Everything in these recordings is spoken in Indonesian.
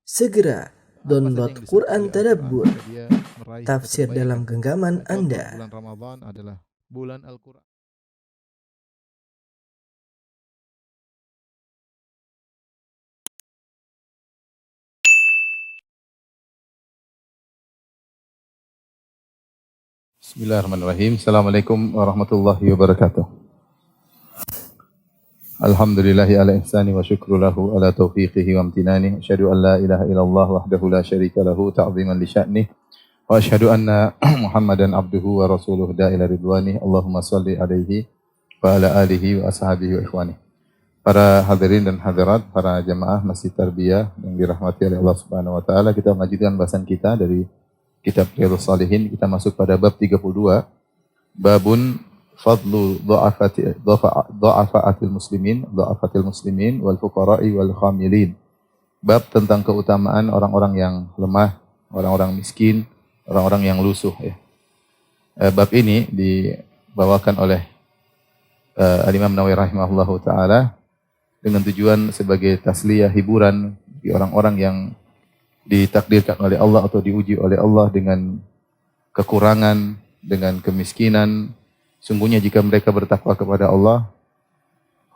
Segera download Apa saja yang Quran disebut Tadabbur, Al-Quran, dia meraih tafsir kebaikan. dalam genggaman Contoh, Anda. bulan Ramadan adalah bulan Al-Quran. Bismillahirrahmanirrahim. Assalamualaikum warahmatullahi wabarakatuh. Alhamdulillahi ala ihsani wa syukru lahu ala taufiqihi wa amtinani. Asyhadu an la ilaha illallah wahdahu la syarika lahu ta'ziman li sya'nih. Wa asyhadu anna Muhammadan abduhu wa rasuluhu da'ila ridwani. Allahumma salli alaihi wa ala alihi wa ashabihi wa ikhwani. Para hadirin dan hadirat, para jamaah Masjid Tarbiyah yang dirahmati oleh Allah Subhanahu wa taala, kita melanjutkan bahasan kita dari kitab Riyadhus Shalihin. Kita masuk pada bab 32, babun fadlu dha'afatil muslimin wal fuqara'i wal khamilin. Bab tentang keutamaan orang-orang yang lemah, orang-orang miskin, orang-orang yang lusuh ya. Bab ini dibawakan oleh Al-Imam Nawawi rahimahullahu taala dengan tujuan sebagai tasliyah, hiburan bagi orang-orang yang ditakdirkan oleh Allah atau diuji oleh Allah dengan kekurangan, dengan kemiskinan. Sungguhnya jika mereka bertakwa kepada Allah,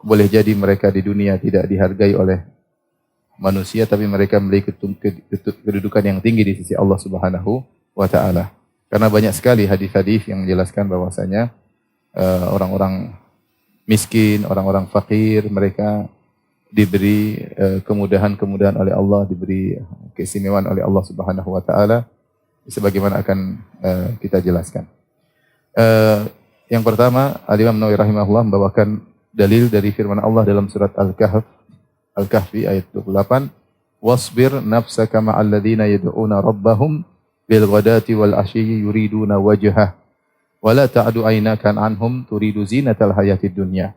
boleh jadi mereka di dunia tidak dihargai oleh manusia, tapi mereka memiliki kedudukan yang tinggi di sisi Allah Subhanahu wa taala. Karena banyak sekali hadis-hadis yang menjelaskan bahwasanya orang-orang miskin, orang-orang fakir, mereka diberi kemudahan-kemudahan oleh Allah, diberi keistimewaan oleh Allah Subhanahu wa taala sebagaimana akan kita jelaskan. Yang pertama, Al-Imam Nawawi rahimahullah membawakan dalil dari firman Allah dalam surat Al-Kahfi ayat 28, "Wasbir nafsaka ma'al ladzina yad'una rabbahum bil ghadati wal 'ashyi yuriduna wajhah wa la ta'du 'ainaka anhum turidu zinatal hayatid dunya."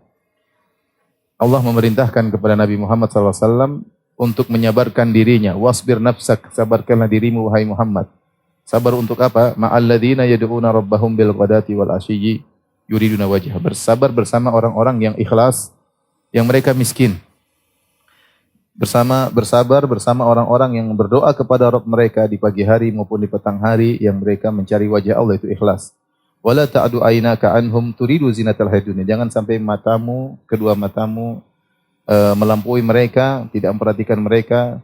Allah memerintahkan kepada Nabi Muhammad SAW untuk menyabarkan dirinya. Wasbir nafsak, sabarkanlah dirimu wahai Muhammad. Sabar untuk apa? Ma'al ladzina yad'una rabbahum bil ghadati wal 'ashyi yuriduna wajhah. Bersabar bersama orang-orang yang ikhlas, yang mereka miskin. Bersabar bersama orang-orang yang berdoa kepada Rabb mereka di pagi hari maupun di petang hari, yang mereka mencari wajah Allah, itu ikhlas. Wala ta'du aynaka anhum turidu zinatal hayatid dunya. Jangan sampai kedua matamu melampaui mereka, tidak memperhatikan mereka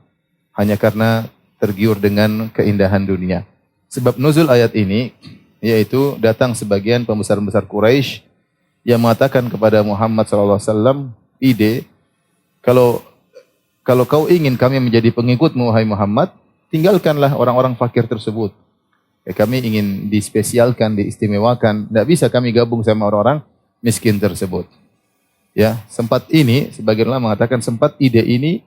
hanya karena tergiur dengan keindahan dunia. Sebab nuzul ayat ini yaitu datang sebagian pembesar-pembesar Quraisy yang mengatakan kepada Muhammad SAW, ide, kalau kau ingin kami menjadi pengikutmu wahai Muhammad, tinggalkanlah orang-orang fakir tersebut. Kami ingin dispesialkan, diistimewakan. Tidak bisa kami gabung sama orang-orang miskin tersebut. Ya, sebagian ulama mengatakan sempat ide ini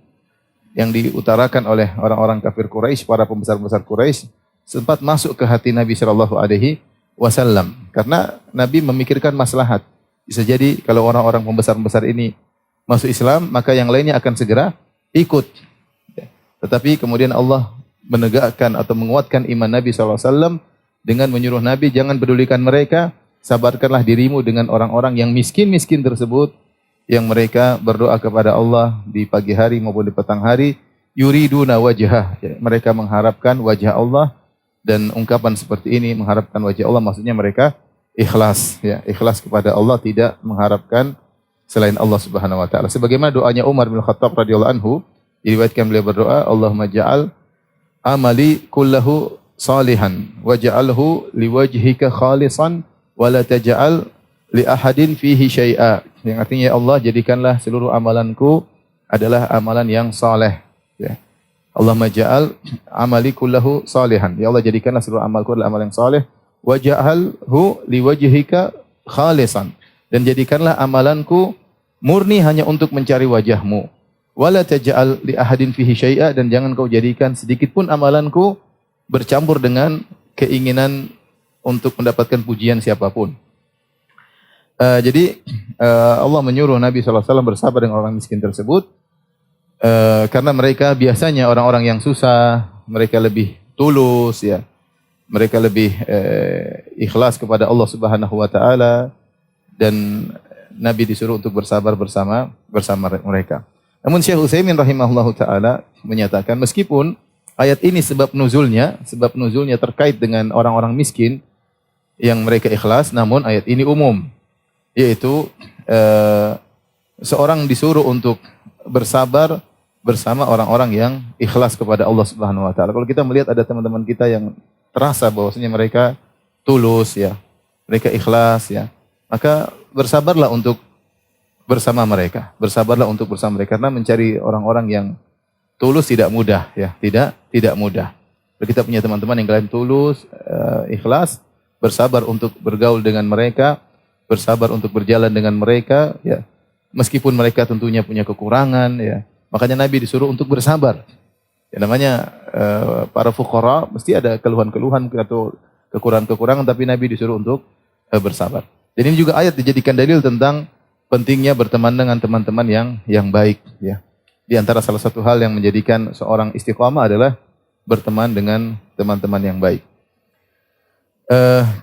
yang diutarakan oleh orang-orang kafir Quraisy, para pembesar-pembesar Quraisy, sempat masuk ke hati Nabi Shallallahu Alaihi Wasallam. Karena Nabi memikirkan maslahat. Bisa jadi kalau orang-orang pembesar-pembesar ini masuk Islam, maka yang lainnya akan segera ikut. Tetapi kemudian Allah menegakkan atau menguatkan iman Nabi SAW dengan menyuruh Nabi, jangan pedulikan mereka, sabarkanlah dirimu dengan orang-orang yang miskin-miskin tersebut, yang mereka berdoa kepada Allah di pagi hari maupun di petang hari, yuriduna wajhah, mereka mengharapkan wajah Allah. Dan ungkapan seperti ini, mengharapkan wajah Allah, maksudnya mereka ikhlas, ya, ikhlas kepada Allah, tidak mengharapkan selain Allah Subhanahu wa taala. Sebagaimana doanya Umar bin Khattab radhiyallahu anhu, diriwayatkan beliau berdoa, Allahumma ja'al amali kullahu salihan waj'alhu liwajhika khalisan wa la taj'al li ahadin fihi syai'a. Yang artinya, ya Allah, jadikanlah seluruh amalanku adalah amalan yang saleh, ya. Allahumma ja'al amali kullahu salihan. Ya Allah, jadikanlah seluruh amalku adalah amal yang saleh. Waj'alhu liwajhika khalisan. Dan jadikanlah amalanku murni hanya untuk mencari wajahmu. Wala taj'al li ahadin fihi syai'a, dan jangan kau jadikan sedikit pun amalanku bercampur dengan keinginan untuk mendapatkan pujian siapapun. Jadi Allah menyuruh Nabi SAW bersabar dengan orang miskin tersebut, karena mereka biasanya orang-orang yang susah, mereka lebih tulus, ya, mereka lebih ikhlas kepada Allah Subhanahu wa taala, dan Nabi disuruh untuk bersabar bersama mereka. Namun Syekh Utsaimin rahimahullahu taala menyatakan, meskipun ayat ini sebab nuzulnya terkait dengan orang-orang miskin yang mereka ikhlas, namun ayat ini umum, yaitu seorang disuruh untuk bersabar bersama orang-orang yang ikhlas kepada Allah Subhanahu wa taala. Kalau kita melihat ada teman-teman kita yang terasa bahwasanya mereka tulus ya, mereka ikhlas ya, maka bersabarlah untuk bersama mereka. Bersabarlah untuk bersama mereka karena mencari orang-orang yang tulus tidak mudah ya, tidak mudah. Kalau kita punya teman-teman yang kalian tulus, ikhlas, bersabar untuk bergaul dengan mereka, bersabar untuk berjalan dengan mereka ya. Meskipun mereka tentunya punya kekurangan ya. Makanya Nabi disuruh untuk bersabar. Ya, namanya para fuqara mesti ada keluhan-keluhan atau kekurangan-kekurangan, tapi Nabi disuruh untuk bersabar. Dan ini juga ayat dijadikan dalil tentang pentingnya berteman dengan teman-teman yang baik. Ya. Di antara salah satu hal yang menjadikan seorang istiqamah adalah berteman dengan teman-teman yang baik.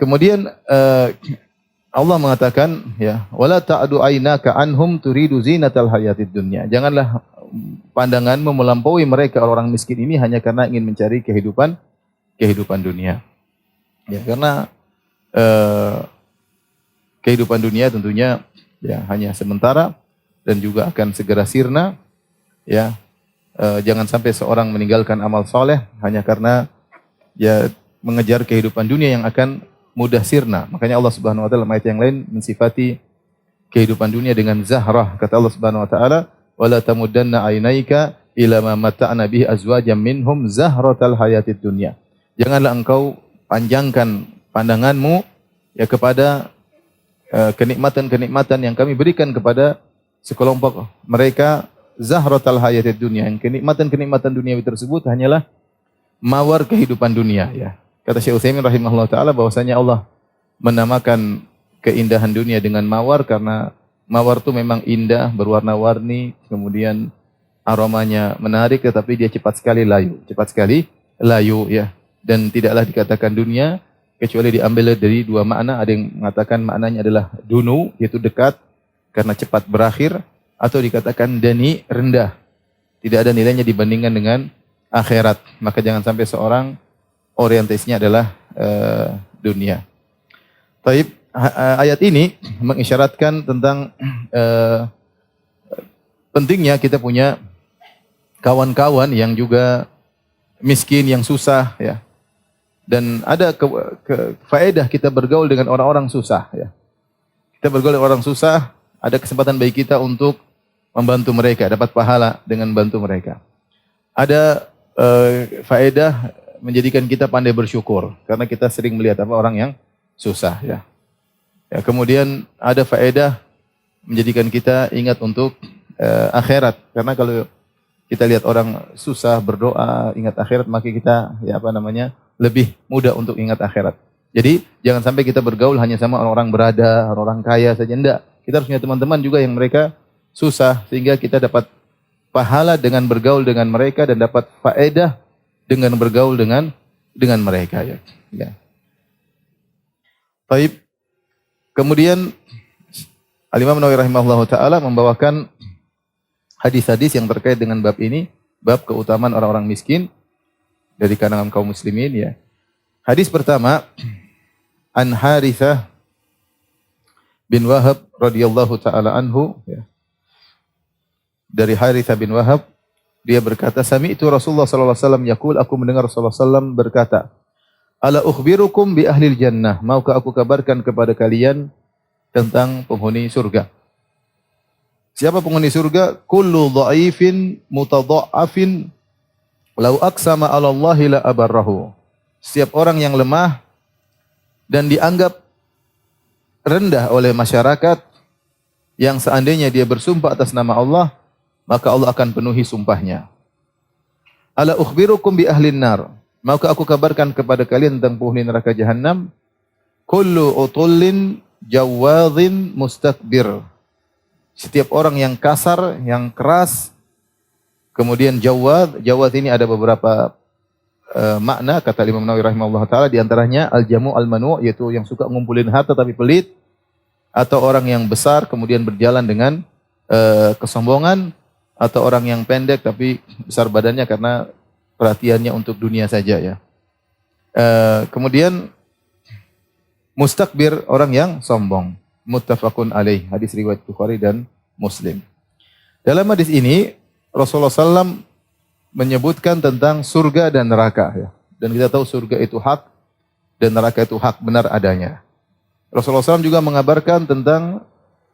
Kemudian Allah mengatakan ya, wala ta'du aynaka anhum turidu zinatal hayatid dunya. Janganlah pandanganmu melampaui mereka orang miskin ini hanya karena ingin mencari kehidupan dunia. Ya, karena kehidupan dunia tentunya ya hanya sementara dan juga akan segera sirna. Ya, jangan sampai seorang meninggalkan amal soleh hanya karena ya mengejar kehidupan dunia yang akan mudah sirna. Makanya Allah Subhanahu wa taala ayat yang lain mensifati kehidupan dunia dengan zahrah. Kata Allah Subhanahu wa taala, wala tamuddanna ainaika ila ma mata'na bihi azwajan minhum zahratal hayatid dunya. Janganlah engkau panjangkan pandanganmu ya kepada kenikmatan-kenikmatan yang kami berikan kepada sekelompok mereka, zahratal hayatid dunya. Yang kenikmatan-kenikmatan duniawi tersebut hanyalah mawar kehidupan dunia ya. Kata Syekh Utsaimin rahimahullah taala bahwasanya Allah menamakan keindahan dunia dengan mawar karena mawar itu memang indah, berwarna-warni, kemudian aromanya menarik, tetapi dia cepat sekali layu ya. Dan tidaklah dikatakan dunia kecuali diambil dari dua makna. Ada yang mengatakan maknanya adalah dunu, yaitu dekat karena cepat berakhir, atau dikatakan dani, rendah, tidak ada nilainya dibandingkan dengan akhirat. Maka jangan sampai seorang orientasinya adalah dunia. Taib. Ayat ini mengisyaratkan tentang pentingnya kita punya kawan-kawan yang juga miskin, yang susah ya. Dan ada faedah kita bergaul dengan orang-orang susah ya. Kita bergaul dengan orang susah, ada kesempatan bagi kita untuk membantu mereka, dapat pahala dengan bantu mereka. Ada faedah menjadikan kita pandai bersyukur karena kita sering melihat orang yang susah ya. Ya, kemudian ada faedah menjadikan kita ingat untuk akhirat. Karena kalau kita lihat orang susah berdoa, ingat akhirat, maka kita lebih mudah untuk ingat akhirat. Jadi jangan sampai kita bergaul hanya sama orang-orang berada, orang-orang kaya saja. Enggak. Kita harus punya teman-teman juga yang mereka susah sehingga kita dapat pahala dengan bergaul dengan mereka dan dapat faedah dengan bergaul dengan mereka ya. Ya. Baik. Kemudian Al-Imam Nawawi rahimahullah ta'ala membawakan hadis-hadis yang terkait dengan bab ini, bab keutamaan orang-orang miskin dari kalangan kaum muslimin ya. Hadis pertama, An Harithah bin Wahab radhiyallahu ta'ala anhu ya. Dari Harithah bin Wahab, dia berkata, sami'tu Rasulullah sallallahu alaihi wasallam yaqul, aku mendengar Rasulullah sallallahu berkata, ala ukhbirukum bi ahlil jannah, maukah aku kabarkan kepada kalian tentang penghuni surga. Siapa penghuni surga? Kullu dha'ifin mutadha'afin law aqsama 'ala Allahi la abarrahu. Setiap orang yang lemah dan dianggap rendah oleh masyarakat, yang seandainya dia bersumpah atas nama Allah, maka Allah akan penuhi sumpahnya. Ala ukhbirukum bi ahlin nar, maka aku kabarkan kepada kalian tentang penghuni neraka jahanam. Kullu utullin jawadhin mustakbir. Setiap orang yang kasar, yang keras, kemudian jawad ini ada beberapa makna kata Imam Nawawi rahimahullah taala, di antaranya al-jamu al-manu, yaitu yang suka ngumpulin harta tapi pelit, atau orang yang besar kemudian berjalan dengan kesombongan, atau orang yang pendek tapi besar badannya karena perhatiannya untuk dunia saja ya. Kemudian mustakbir, orang yang sombong. Muttafaqun alaih, hadis riwayat Bukhari dan Muslim. Dalam hadis ini Rasulullah SAW menyebutkan tentang surga dan neraka ya. Dan kita tahu surga itu hak dan neraka itu hak benar adanya. Rasulullah SAW juga mengabarkan tentang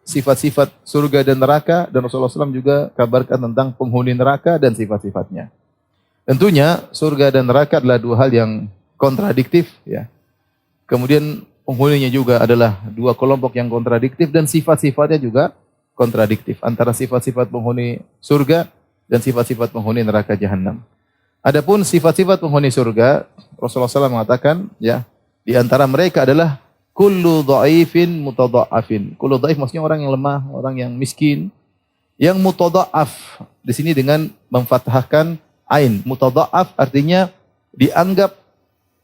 sifat-sifat surga dan neraka, dan Rasulullah SAW juga kabarkan tentang penghuni neraka dan sifat-sifatnya. Tentunya surga dan neraka adalah dua hal yang kontradiktif ya. Kemudian penghuninya juga adalah dua kelompok yang kontradiktif dan sifat-sifatnya juga kontradiktif antara sifat-sifat penghuni surga dan sifat-sifat penghuni neraka jahanam. Adapun sifat-sifat penghuni surga, Rasulullah SAW mengatakan ya, di antara mereka adalah kullu dhaifin mutadha'afin. Kullu dhaif maksudnya orang yang lemah, orang yang miskin. Yang mutadha'af di sini dengan memfathahkan ain. Mutadha'af artinya dianggap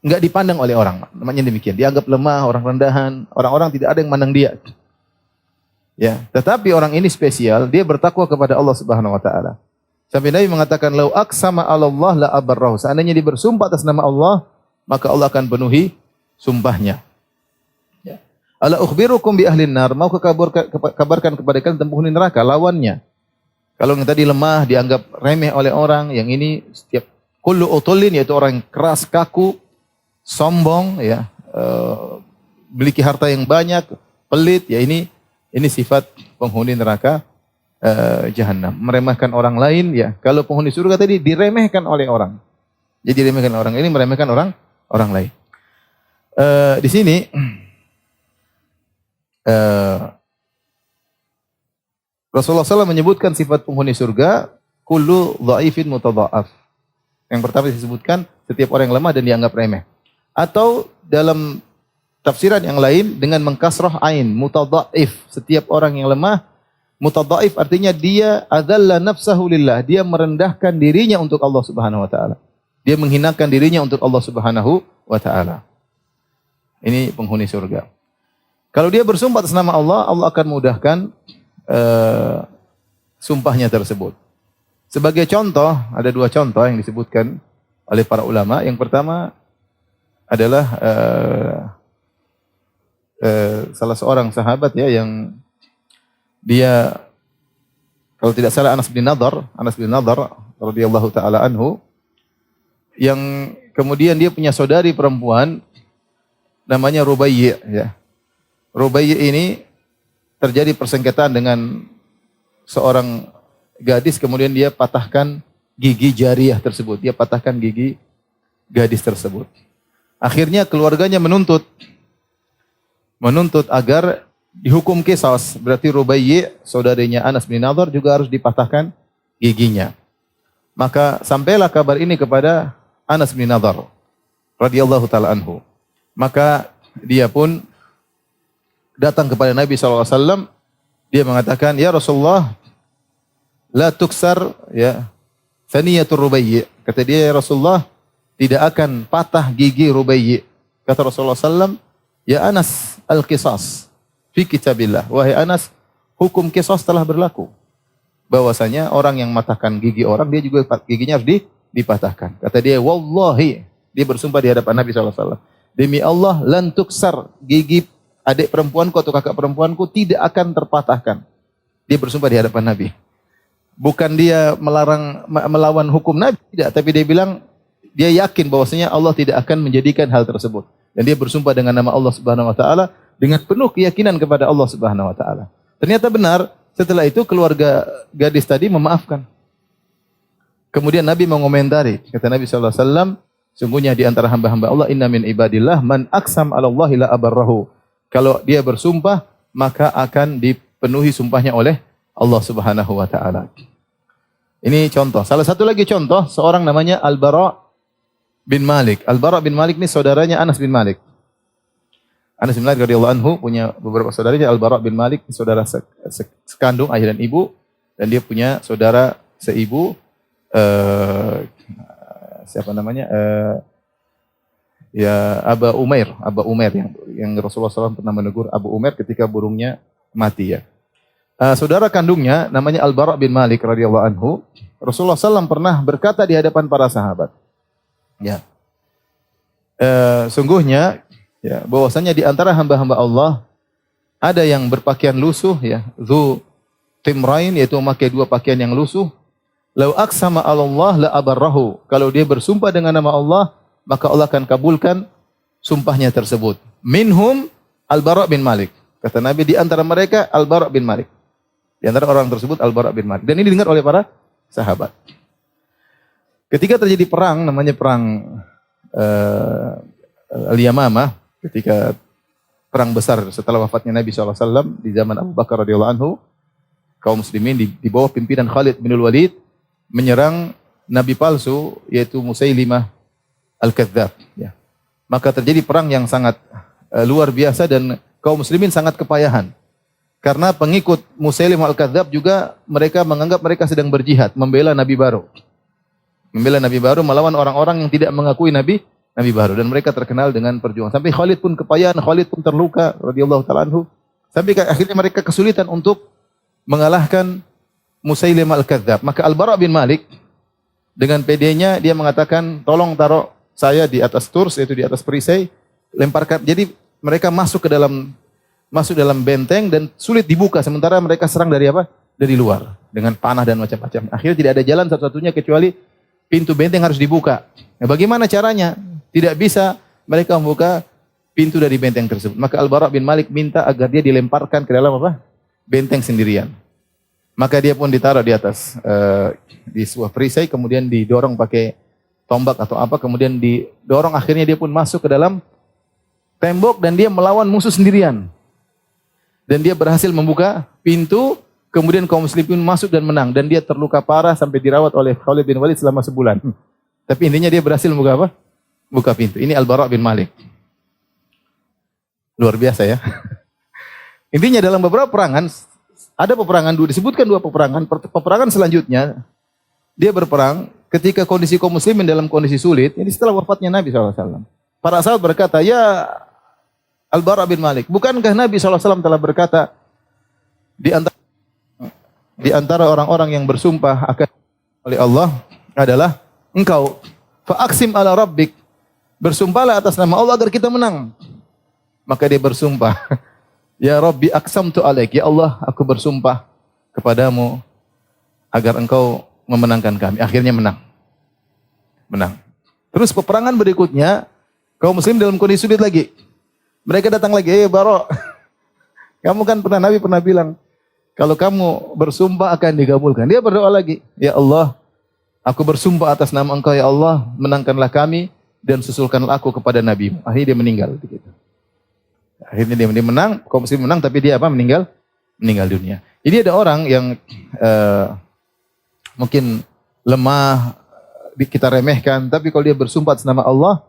enggak dipandang oleh orang. Namanya demikian. Dianggap lemah, orang rendahan, orang-orang tidak ada yang mandang dia. Ya, tetapi orang ini spesial, dia bertakwa kepada Allah Subhanahu wa taala. Sampai Nabi mengatakan lau aqsama 'ala Allah la abarrahu. Seandainya dia bersumpah atas nama Allah, maka Allah akan penuhi sumpahnya. Ala ukhbirukum bi ahlin nar, mau kabarkan kepada kalian tentang penghuni neraka, lawannya. Kalau yang tadi lemah, dianggap remeh oleh orang, yang ini setiap kullu utullin, yaitu orang yang keras, kaku, sombong, ya, memiliki harta yang banyak, pelit, ya ini sifat penghuni neraka jahanam. Meremehkan orang lain, ya. Kalau penghuni surga tadi diremehkan oleh orang. Jadi diremehkan orang ini meremehkan orang lain. Di sini Rasulullah SAW menyebutkan sifat penghuni surga kullu dhaifin mutadha'af. Yang pertama disebutkan setiap orang yang lemah dan dianggap remeh. Atau dalam tafsiran yang lain dengan mengkasrah ain, mutadha'if, setiap orang yang lemah. Mutadha'if artinya dia adzalla nafsahu lillah, dia merendahkan dirinya untuk Allah Subhanahu wa taala. Dia menghinakan dirinya untuk Allah Subhanahu wa taala. Ini penghuni surga. Kalau dia bersumpah atas nama Allah, Allah akan mudahkan sumpahnya tersebut. Sebagai contoh, ada dua contoh yang disebutkan oleh para ulama. Yang pertama adalah salah seorang sahabat ya yang dia, kalau tidak salah Anas bin Nadhr radhiyallahu taala anhu, yang kemudian dia punya saudari perempuan namanya Rubayyi ya. Rubayyi ini terjadi persengketaan dengan seorang gadis, kemudian dia patahkan gigi jariyah tersebut. Dia patahkan gigi gadis tersebut. Akhirnya keluarganya menuntut agar dihukum qisas. Berarti Rubayyi, saudarinya Anas bin Nadhr, juga harus dipatahkan giginya. Maka sampailah kabar ini kepada Anas bin Nadhr radhiyallahu taala anhu. Maka dia pun datang kepada Nabi SAW, dia mengatakan, ya Rasulullah, la tuksar ya thaniyatur Rubayyi. Kata dia, ya Rasulullah, tidak akan patah gigi Rubayyi. Kata Rasulullah SAW, ya Anas, al-qisas fi kitabillah. Wahai Anas, hukum qisas telah berlaku. Bahwasanya orang yang matahkan gigi orang, dia juga giginya harus dipatahkan. Kata dia, wallahi, dia bersumpah di hadapan Nabi SAW, demi Allah, lan tuksar, gigi adik perempuanku atau kakak perempuanku tidak akan terpatahkan. Dia bersumpah di hadapan Nabi. Bukan dia melawan hukum Nabi, tidak, tapi dia bilang dia yakin bahwasanya Allah tidak akan menjadikan hal tersebut. Dan dia bersumpah dengan nama Allah Subhanahu wa taala dengan penuh keyakinan kepada Allah Subhanahu wa taala. Ternyata benar, setelah itu keluarga gadis tadi memaafkan. Kemudian Nabi mengomentari, kata Nabi sallallahu alaihi wasallam, sungguhnya di antara hamba-hamba Allah, inna min ibadillah man aqsam 'ala Allahi la abarrahu. Kalau dia bersumpah, maka akan dipenuhi sumpahnya oleh Allah Subhanahu wa taala. Ini contoh. Salah satu lagi contoh, seorang namanya Al-Bara' bin Malik. Al-Bara' bin Malik ini saudaranya Anas bin Malik. Anas bin Malik radhiyallahu anhu punya beberapa saudaranya. Al-Bara' bin Malik saudara sekandung ayah dan ibu, dan dia punya saudara seibu, siapa namanya? Ya Aba Umair yang Rasulullah SAW pernah menegur Abu Umair ketika burungnya mati ya. Saudara kandungnya namanya Al-Bara' bin Malik radhiyallahu anhu. Rasulullah SAW pernah berkata di hadapan para sahabat, Ya. Sungguhnya ya bahwasanya di antara hamba-hamba Allah ada yang berpakaian lusuh ya, dzu timrain, yaitu memakai dua pakaian yang lusuh. Lau aqsama 'ala Allah la abarrahu. Kalau dia bersumpah dengan nama Allah, maka Allah akan kabulkan sumpahnya tersebut. Minhum Al-Bara' bin Malik. Kata Nabi, di antara mereka Al-Bara' bin Malik. Di antara orang tersebut Al-Bara' bin Malik. Dan ini didengar oleh para sahabat. Ketika terjadi perang, namanya perang Al-Yamamah, ketika perang besar setelah wafatnya Nabi SAW di zaman Abu Bakar radhiyallahu anhu, kaum muslimin di bawah pimpinan Khalid bin Walid menyerang nabi palsu yaitu Musailimah Al-Kadzdzab. Ya. Maka terjadi perang yang sangat luar biasa dan kaum muslimin sangat kepayahan. Karena pengikut Musailimah Al-Kadzdzab juga mereka menganggap mereka sedang berjihad, membela nabi baru. Membela nabi baru melawan orang-orang yang tidak mengakui nabi baru, dan mereka terkenal dengan perjuangan. Sampai Khalid pun kepayahan, Khalid pun terluka radhiyallahu taala anhu. Sampai akhirnya mereka kesulitan untuk mengalahkan Musailimah Al-Kadzdzab. Maka Al-Bara' bin Malik dengan pedenya dia mengatakan, tolong taruh saya di atas turs, yaitu di atas perisai, lemparkan. Jadi mereka masuk dalam benteng dan sulit dibuka, sementara mereka serang dari apa? Dari luar dengan panah dan macam-macam. Akhirnya tidak ada jalan satu-satunya kecuali pintu benteng harus dibuka. Nah, bagaimana caranya? Tidak bisa mereka membuka pintu dari benteng tersebut. Maka Al-Bara' bin Malik minta agar dia dilemparkan ke dalam apa? Benteng sendirian. Maka dia pun ditaruh di atas di sebuah perisai, kemudian didorong pakai tombak atau apa, kemudian didorong, akhirnya dia pun masuk ke dalam tembok dan dia melawan musuh sendirian. Dan dia berhasil membuka pintu, kemudian kaum muslimin masuk dan menang, dan dia terluka parah sampai dirawat oleh Khalid bin Walid selama sebulan. Tapi intinya dia berhasil membuka apa? Buka pintu. Ini Al-Bara' bin Malik. Luar biasa ya. Intinya dalam beberapa peperangan, ada peperangan disebutkan dua peperangan. Peperangan selanjutnya dia berperang ketika kondisi kaum muslimin dalam kondisi sulit. Ini setelah wafatnya Nabi SAW. Para sahabat berkata, ya Al-Bara' bin Malik, bukankah Nabi SAW telah berkata di antara orang-orang yang bersumpah akan oleh Allah adalah engkau, fa'aqsim ala rabbik, bersumpahlah atas nama Allah agar kita menang. Maka dia bersumpah, ya Rabbi aqsamtu alaik, ya Allah aku bersumpah kepadamu agar engkau memenangkan kami. Akhirnya menang. Terus peperangan berikutnya kaum muslim dalam kondisi sulit lagi. Mereka datang lagi, Bara', kamu kan Nabi pernah bilang kalau kamu bersumpah akan dikabulkan. Dia berdoa lagi, ya Allah, aku bersumpah atas nama engkau ya Allah, menangkanlah kami dan susulkanlah aku kepada Nabi. Akhirnya dia meninggal begitu. Akhirnya dia menang, kaum muslim menang, tapi dia apa? Meninggal dunia. Jadi ada orang yang mungkin lemah, kita remehkan, tapi kalau dia bersumpah atas nama Allah,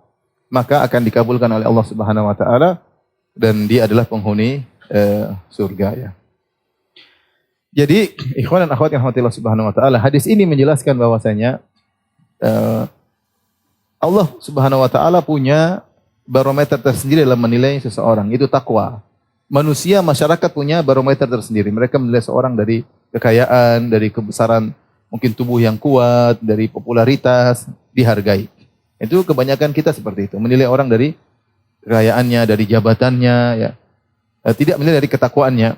maka akan dikabulkan oleh Allah Subhanahu wa taala dan dia adalah penghuni surga ya. Jadi ikhwan dan akhwat yang dirahmati Allah Subhanahu wa taala, hadis ini menjelaskan bahwasanya Allah Subhanahu wa taala punya barometer tersendiri dalam menilai seseorang, itu takwa. Manusia, masyarakat punya barometer tersendiri. Mereka menilai seorang dari kekayaan, dari kebesaran, mungkin tubuh yang kuat, dari popularitas, dihargai. Itu kebanyakan kita seperti itu, menilai orang dari kekayaannya, dari jabatannya, ya. Tidak menilai dari ketakwaannya.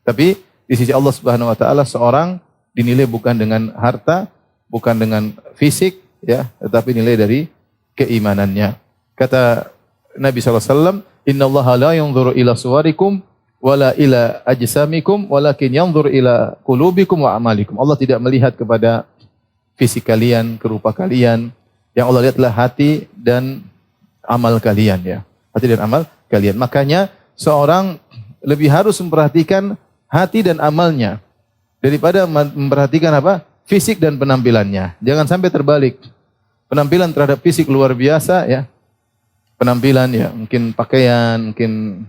Tapi di sisi Allah Subhanahu wa taala seorang dinilai bukan dengan harta, bukan dengan fisik, ya, tetapi nilai dari keimanannya. Kata Nabi SAW, innallaha la yanzuru ila suwarikum wala ila ajsamikum walakin yanzuru ila qulubikum wa amalikum. Allah tidak melihat kepada fisik kalian, kerupa kalian. Yang Allah lihatlah hati dan amal kalian ya. Hati dan amal kalian. Makanya seorang lebih harus memperhatikan hati dan amalnya daripada memperhatikan apa? Fisik dan penampilannya. Jangan sampai terbalik. Penampilan terhadap fisik luar biasa ya. Penampilan ya, mungkin pakaian, mungkin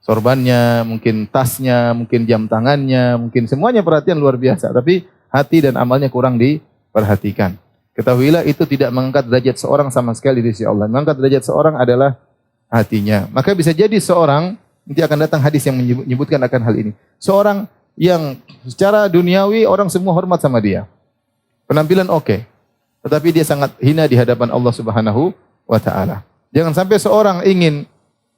sorbannya, mungkin tasnya, mungkin jam tangannya, mungkin semuanya perhatian luar biasa. Tapi hati dan amalnya kurang diperhatikan. Ketahuilah itu tidak mengangkat derajat seorang sama sekali di sisi Allah. Mengangkat derajat seorang adalah hatinya. Maka bisa jadi seorang, nanti akan datang hadis yang menyebutkan akan hal ini. Seorang yang secara duniawi orang semua hormat sama dia. Penampilan oke. tetapi dia sangat hina di hadapan Allah Subhanahu wa taala. Jangan sampai seorang ingin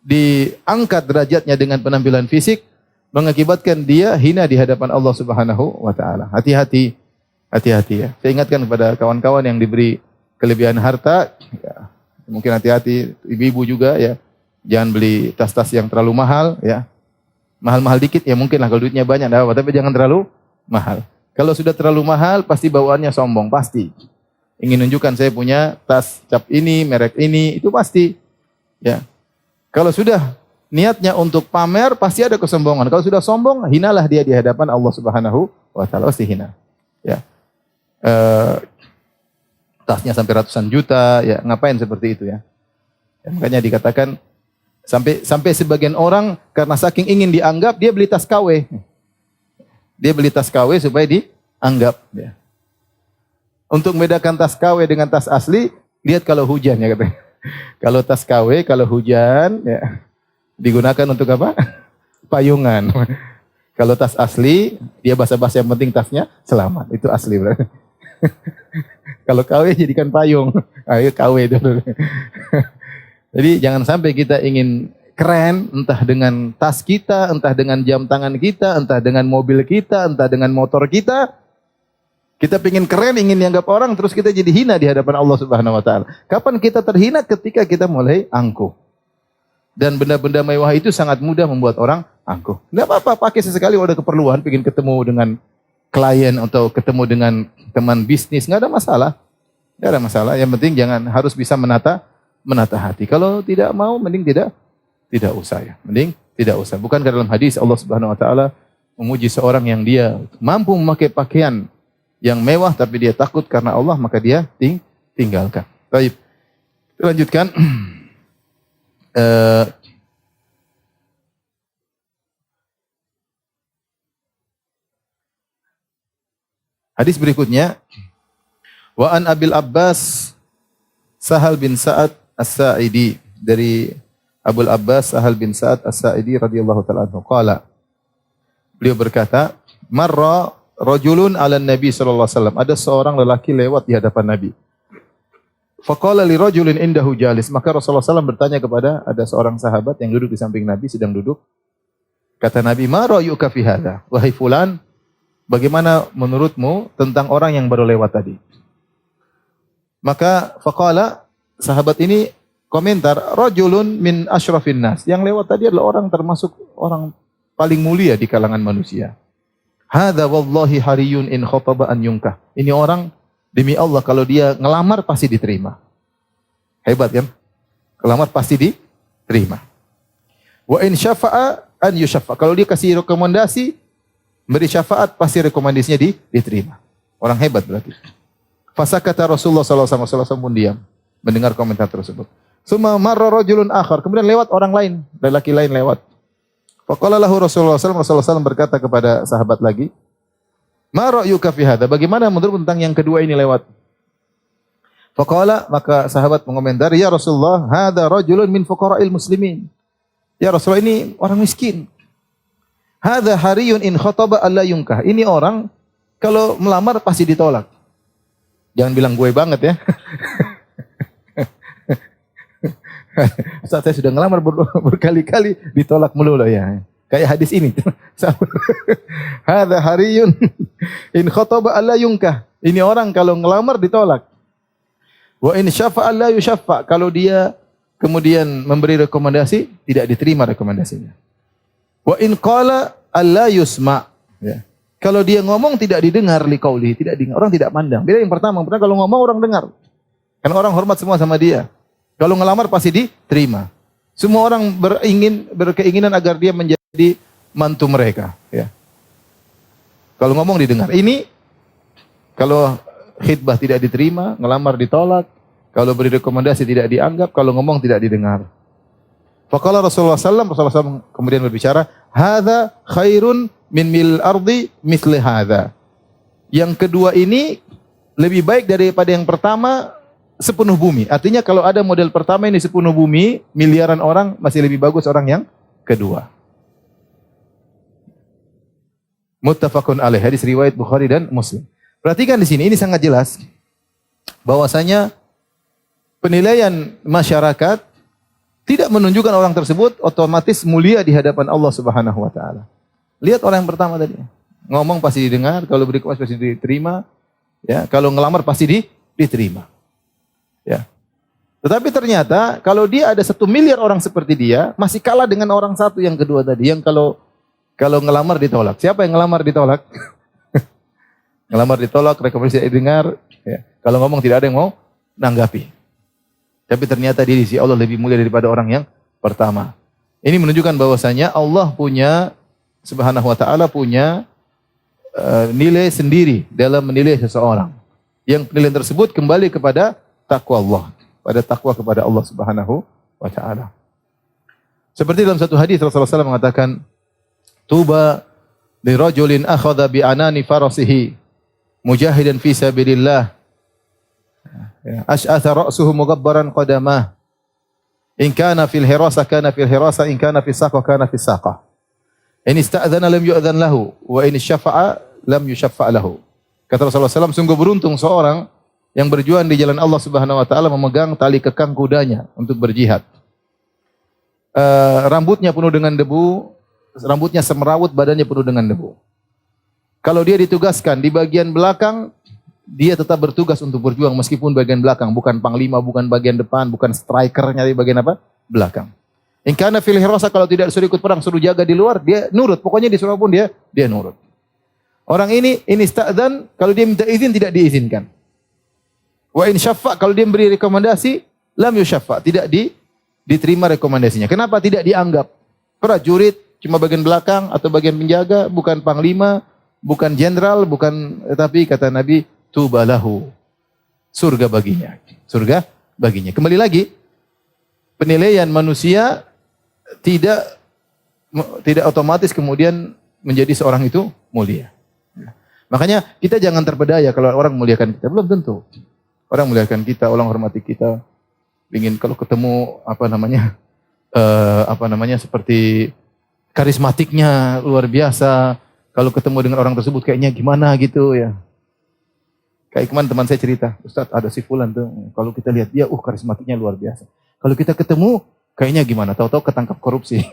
diangkat derajatnya dengan penampilan fisik mengakibatkan dia hina di hadapan Allah Subhanahu wa taala. Hati-hati, hati-hati ya. Saya ingatkan kepada kawan-kawan yang diberi kelebihan harta, ya, mungkin hati-hati, ibu-ibu juga ya. Jangan beli tas-tas yang terlalu mahal ya. Mahal-mahal dikit ya mungkin lah kalau duitnya banyak enggak apa, tapi jangan terlalu mahal. Kalau sudah terlalu mahal pasti bawaannya sombong, pasti. Ingin nunjukkan saya punya tas cap ini, merek ini, itu pasti. Ya. Kalau sudah niatnya untuk pamer pasti ada kesombongan. Kalau sudah sombong, hinalah dia di hadapan Allah Subhanahu wa taala, pasti hina. Ya. Tasnya sampai ratusan juta, ya ngapain seperti itu ya? Ya makanya dikatakan sampai sebagian orang karena saking ingin dianggap dia beli tas KW. Dia beli tas KW supaya dianggap ya. Untuk membedakan tas KW dengan tas asli, lihat kalau hujan ya katanya. Kalau tas KW kalau hujan ya digunakan untuk apa? Payungan. Kalau tas asli, dia basah-basah yang penting tasnya selamat. Itu asli berarti. Kalau KW jadikan payung. Ayo KW itu. Jadi jangan sampai kita ingin keren, entah dengan tas kita, entah dengan jam tangan kita, entah dengan mobil kita, entah dengan motor kita. Kita ingin keren, ingin dianggap orang, terus kita jadi hina di hadapan Allah Subhanahu wa taala. Kapan kita terhina? Ketika kita mulai angkuh. Dan benda-benda mewah itu sangat mudah membuat orang angkuh. Tidak apa-apa, pakai sesekali kalau ada keperluan, ingin ketemu dengan klien atau ketemu dengan teman bisnis, nggak ada masalah. Nggak ada masalah. Yang penting jangan harus bisa menata hati. Kalau tidak mau, mending tidak usah ya. Mending tidak usah. Bukankah dalam hadis Allah Subhanahu wa taala memuji seorang yang dia mampu memakai pakaian yang mewah tapi dia takut karena Allah, maka dia tinggalkan. Baik. Lanjutkan. Hadis berikutnya, wa an Abil Abbas Sahal bin Sa'ad As-Sa'idi, dari Abul Abbas Sahal bin Sa'ad As-Sa'idi radhiyallahu ta'ala anhu qala, beliau berkata, marra rajulun 'ala Nabi sallallahu alaihi wasallam, ada seorang lelaki lewat di hadapan Nabi. Faqala li rajulin indahu jalis, maka Rasulullah SAW bertanya kepada ada seorang sahabat yang duduk di samping Nabi, sedang duduk. Kata Nabi, ma ra'yuka fi hadza? Wahai fulan, bagaimana menurutmu tentang orang yang baru lewat tadi? Maka faqala, sahabat ini komentar, rajulun min asyrafin nas, yang lewat tadi adalah orang termasuk orang paling mulia di kalangan manusia. Hadza wallahi hariyun in khataba an yunkah. Ini orang demi Allah kalau dia ngelamar pasti diterima. Hebat kan? Ngelamar pasti diterima. Wa in syafa'a an yusyaffa. Kalau dia kasih rekomendasi, beri syafaat, pasti rekomendasinya diterima. Orang hebat berarti. Fasakata Rasulullah sallallahu alaihi wasallam pun diam mendengar komentar tersebut. Summa marra rajulun akhar. Kemudian lewat orang lain, lelaki lain lewat. Faqala lahu Rasulullah sallallahu alaihi wasallam berkata kepada sahabat lagi, ma ra'yuka fi hadza? Bagaimana menurut tentang yang kedua ini lewat? Faqala, maka sahabat mengomentar, ya Rasulullah, hadza rajulun min fuqara'il muslimin. Ya Rasulullah, ini orang miskin. Hadza hariyun in khataba alla yunkah. Ini orang kalau melamar pasti ditolak. Jangan bilang gue banget ya. Saat saya sudah ngelamar berkali-kali ditolak melulu ya. Kayak hadis ini. Hadza hariyun in khataba alla yunkah. Ini orang kalau ngelamar ditolak. Wa in syafa'a la yusyaffa. Kalau dia kemudian memberi rekomendasi, tidak diterima rekomendasinya. Wa in qala alla yusma. Ya. Kalau dia ngomong tidak didengar liqauli, tidak didengar. Orang tidak pandang. Beda yang pertama kalau ngomong orang dengar. Karena orang hormat semua sama dia. Kalau ngelamar pasti diterima. Semua orang berkeinginan agar dia menjadi mantu mereka, ya. Kalau ngomong didengar. Ini kalau khidbah tidak diterima, ngelamar ditolak, kalau beri rekomendasi tidak dianggap, kalau ngomong tidak didengar. Faqala Rasulullah SAW kemudian berbicara, hadza khairun min mil ardi mithli hadza. Yang kedua ini lebih baik daripada yang pertama sepenuh bumi. Artinya kalau ada model pertama ini sepenuh bumi, miliaran orang, masih lebih bagus orang yang kedua. Muttafaqun alaih, hadis riwayat Bukhari dan Muslim. Perhatikan di sini, ini sangat jelas. bahwasanya penilaian masyarakat tidak menunjukkan orang tersebut otomatis mulia di hadapan Allah Subhanahu wa taala. Lihat orang yang pertama tadi. Ngomong pasti didengar, kalau beri kuasa pasti diterima, ya, kalau ngelamar pasti diterima. Ya. Tetapi ternyata kalau dia ada 1 miliar orang seperti dia, masih kalah dengan orang satu yang kedua tadi, yang kalau ngelamar ditolak. Siapa yang ngelamar ditolak? Ngelamar ditolak, rekomendasi tidak didengar, ya. Kalau ngomong tidak ada yang mau nanggapi. Tapi ternyata dia di sisi Allah lebih mulia daripada orang yang pertama. Ini menunjukkan bahwasanya Allah punya, Subhanahu wa ta'ala punya nilai sendiri dalam menilai seseorang. Yang penilaian tersebut kembali kepada takwa Allah, pada takwa kepada Allah Subhanahu wa ta'ala. Seperti dalam satu hadis Rasulullah SAW mengatakan, tuba li rajulin akhadha bi anani farasihi mujahidan fi sabilillah ash'atha ra'suhu mughabbaran qadamah in kana fil hirasa kana fil hirasa in kana fis saqa kana fis saqa in ista'dzana lam yu'dzan lahu wa in syafa'a lam yusyaffa' lahu. Kata Rasulullah SAW, sungguh beruntung seorang yang berjuang di jalan Allah Subhanahu wa taala memegang tali kekang kudanya untuk berjihad. Rambutnya penuh dengan debu, rambutnya semerawut, badannya penuh dengan debu. Kalau dia ditugaskan di bagian belakang, dia tetap bertugas untuk berjuang meskipun bagian belakang, bukan panglima, bukan bagian depan, bukan striker nyari bagian apa? Belakang. In kana fil hirasa, kalau tidak suruh ikut perang, suruh jaga di luar, dia nurut. Pokoknya disuruh pun dia nurut. Orang ini ista'dzan, kalau dia minta izin tidak diizinkan. Wa in syaffa, kalau dia beri rekomendasi, lam yusyaffa, tidak diterima rekomendasinya. Kenapa tidak dianggap? Prajurit cuma bagian belakang atau bagian penjaga, bukan panglima, bukan jenderal, bukan, tapi kata Nabi, tubalahu, surga baginya. Surga baginya. Kembali lagi, penilaian manusia tidak otomatis kemudian menjadi seorang itu mulia. Makanya kita jangan terpedaya kalau orang memuliakan kita. Belum tentu. Orang memuliakan kita, orang hormati kita. Ingin kalau ketemu seperti karismatiknya luar biasa. Kalau ketemu dengan orang tersebut kayaknya gimana gitu ya. Kayak kemarin teman saya cerita, Ustaz ada si fulan tuh. Kalau kita lihat dia, karismatiknya luar biasa. Kalau kita ketemu kayaknya gimana? Tahu-tahu ketangkap korupsi.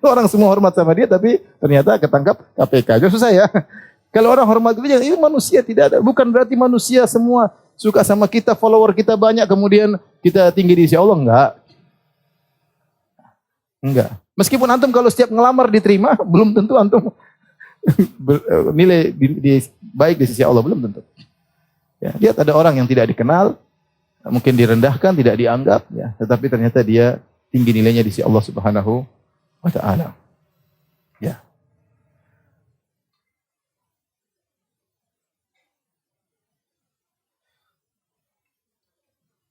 Orang semua hormat sama dia, tapi ternyata ketangkap KPK. Justru saya, kalau orang hormat dia, ini manusia tidak ada. Bukan berarti manusia semua suka sama kita, follower kita banyak, kemudian kita tinggi di sisi Allah. Enggak. Meskipun antum kalau setiap ngelamar diterima, belum tentu antum nilai baik di sisi Allah, belum tentu. Ya, lihat ada orang yang tidak dikenal, mungkin direndahkan, tidak dianggap, ya, tetapi ternyata dia tinggi nilainya di sisi Allah Subhanahu wa ta'ala. Ya.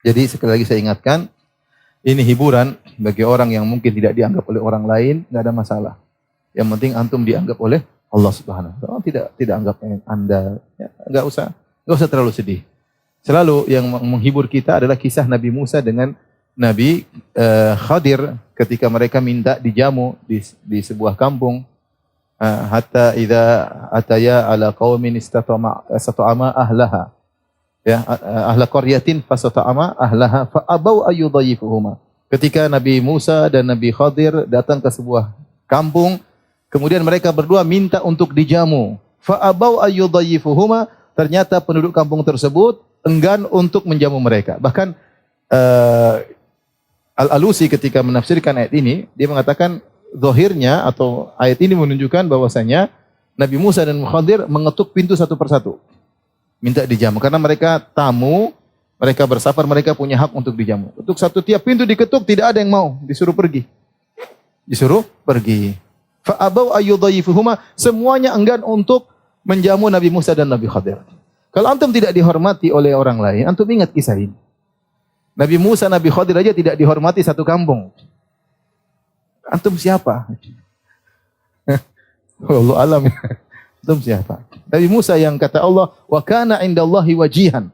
Jadi sekali lagi saya ingatkan, ini hiburan bagi orang yang mungkin tidak dianggap oleh orang lain, nggak ada masalah. Yang penting antum dianggap oleh Allah Subhanahu wa ta'ala. Tidak anggap Anda, ya, nggak usah terlalu sedih. Selalu yang menghibur kita adalah kisah Nabi Musa dengan Nabi Khadir ketika mereka minta dijamu di sebuah kampung, hatta idza ataya ala qaumin istata'ama ahlaha, ya, ahla qaryatin fasata'ama ahlaha fa abau ayyudhayifuhuma. Ketika Nabi Musa dan Nabi Khadir datang ke sebuah kampung, kemudian mereka berdua minta untuk dijamu, fa abau ayyudhayifuhuma, ternyata penduduk kampung tersebut enggan untuk menjamu mereka. Bahkan Al-Alusi ketika menafsirkan ayat ini, dia mengatakan zahirnya atau ayat ini menunjukkan bahwasanya Nabi Musa dan Khadir mengetuk pintu satu persatu. Minta dijamu karena mereka tamu, mereka bersafar, mereka punya hak untuk dijamu. Untuk tiap pintu diketuk tidak ada yang mau, disuruh pergi. Disuruh pergi. Fa abau ayyudhayifuhuma, semuanya enggan untuk menjamu Nabi Musa dan Nabi Khadir. Kalau antum tidak dihormati oleh orang lain, antum ingat kisah ini. Nabi Musa, Nabi Khadir aja tidak dihormati satu kampung. Antum siapa? Allah alam. Antum siapa? Nabi Musa yang kata Allah, wa kana indallahi wajihan,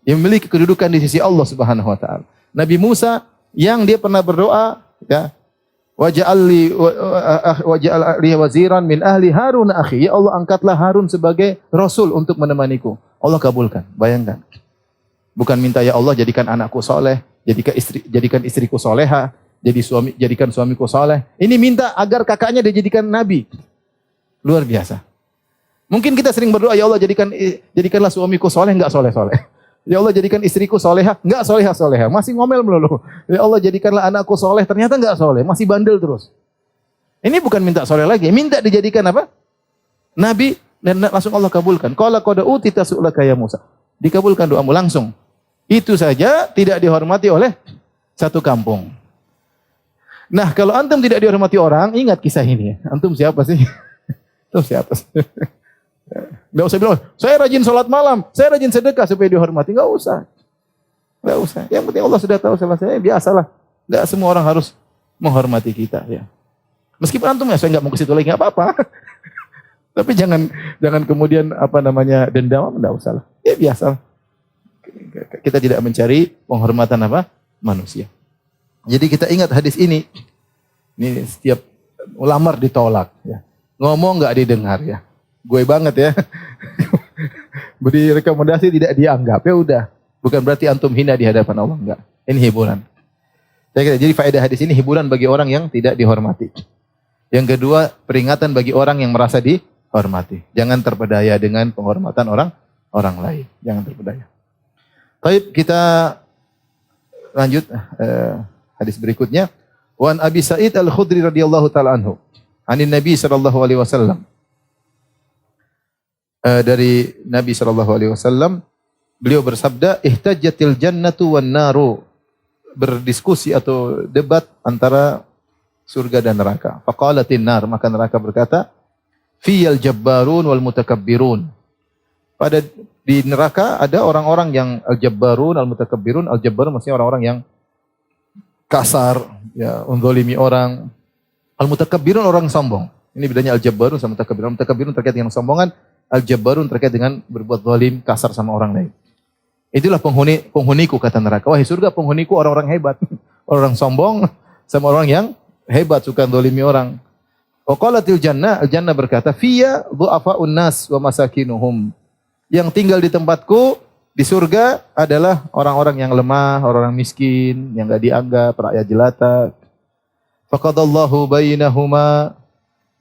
yang memiliki kedudukan di sisi Allah Subhanahu wa taala. Nabi Musa yang dia pernah berdoa, ya, Waj'al li waziran min ahli Harun akhi. Ya Allah, angkatlah Harun sebagai rasul untuk menemaniku. Allah kabulkan. Bayangkan. Bukan minta ya Allah jadikan anakku soleh, jadikan istriku soleha, jadikan suamiku soleh. Ini minta agar kakaknya dijadikan nabi. Luar biasa. Mungkin kita sering berdoa, ya Allah jadikanlah suamiku soleh, enggak soleh-soleh. Ya Allah jadikan istriku soleha, enggak soleha-soleha. Masih ngomel melulu. Ya Allah jadikanlah anakku soleh, ternyata enggak soleh. Masih bandel terus. Ini bukan minta soleh lagi. Minta dijadikan apa? Nabi, dan langsung Allah kabulkan. Qala qad utita su'laka ya Musa. Dikabulkan doamu langsung. Itu saja tidak dihormati oleh satu kampung. Nah, kalau antum tidak dihormati orang, ingat kisah ini. Antum siapa sih? Antum siapa sih? Enggak usah bilang, saya rajin sholat malam, saya rajin sedekah supaya dihormati. Enggak usah. Enggak usah. Yang penting Allah sudah tahu salah saya, biasalah. Enggak semua orang harus menghormati kita. Ya. Meskipun antum ya, saya enggak mau ke situ lagi, enggak apa-apa. Tapi jangan kemudian dendam, enggak usah lah. Ya biasa. Kita tidak mencari penghormatan manusia. Jadi kita ingat hadis ini. Ini setiap ulamar ditolak. Ya. Ngomong enggak didengar ya. Gue banget ya. Beri rekomendasi tidak dianggap. Ya udah. Bukan berarti antum hina di hadapan Allah. Enggak. Ini hiburan. Jadi faedah hadis ini hiburan bagi orang yang tidak dihormati. Yang kedua, peringatan bagi orang yang merasa dihormati. Jangan terpedaya dengan penghormatan orang lain. Jangan terpedaya. Baik, kita lanjut hadis berikutnya. Wan Abi Sa'id Al-Khudri radhiyallahu taala anhu. Anin Nabi sallallahu alaihi wasallam. Dari Nabi SAW, beliau bersabda, ihtajjatil jannatu wan naru, berdiskusi atau debat antara surga dan neraka. Faqalatin nar, maka neraka berkata, fiyal jabbarun wal mutakabbirun. Di neraka ada orang-orang yang al-jabbarun, al-mutakabbirun. Al-jabbarun maksudnya orang-orang yang kasar, ya, menzalimi orang. Al-mutakabbirun orang sombong. Ini bedanya al-jabbarun sama mutakabbirun. Al-mutakabbirun terkait dengan sombongan, al-jabbarun terkait dengan berbuat zalim, kasar sama orang lain. Itulah penghuniku kata neraka. Wahai surga, penghuniku orang-orang hebat. Orang sombong sama orang yang hebat, suka zalimi orang. Wa qalatil jannah, al-jannah berkata, "Fiyya du'afa'un nas wa masakinuhum." Yang tinggal di tempatku di surga adalah orang-orang yang lemah, orang-orang miskin, yang enggak dianggap, rakyat jelata. Faqadallahu bainahuma,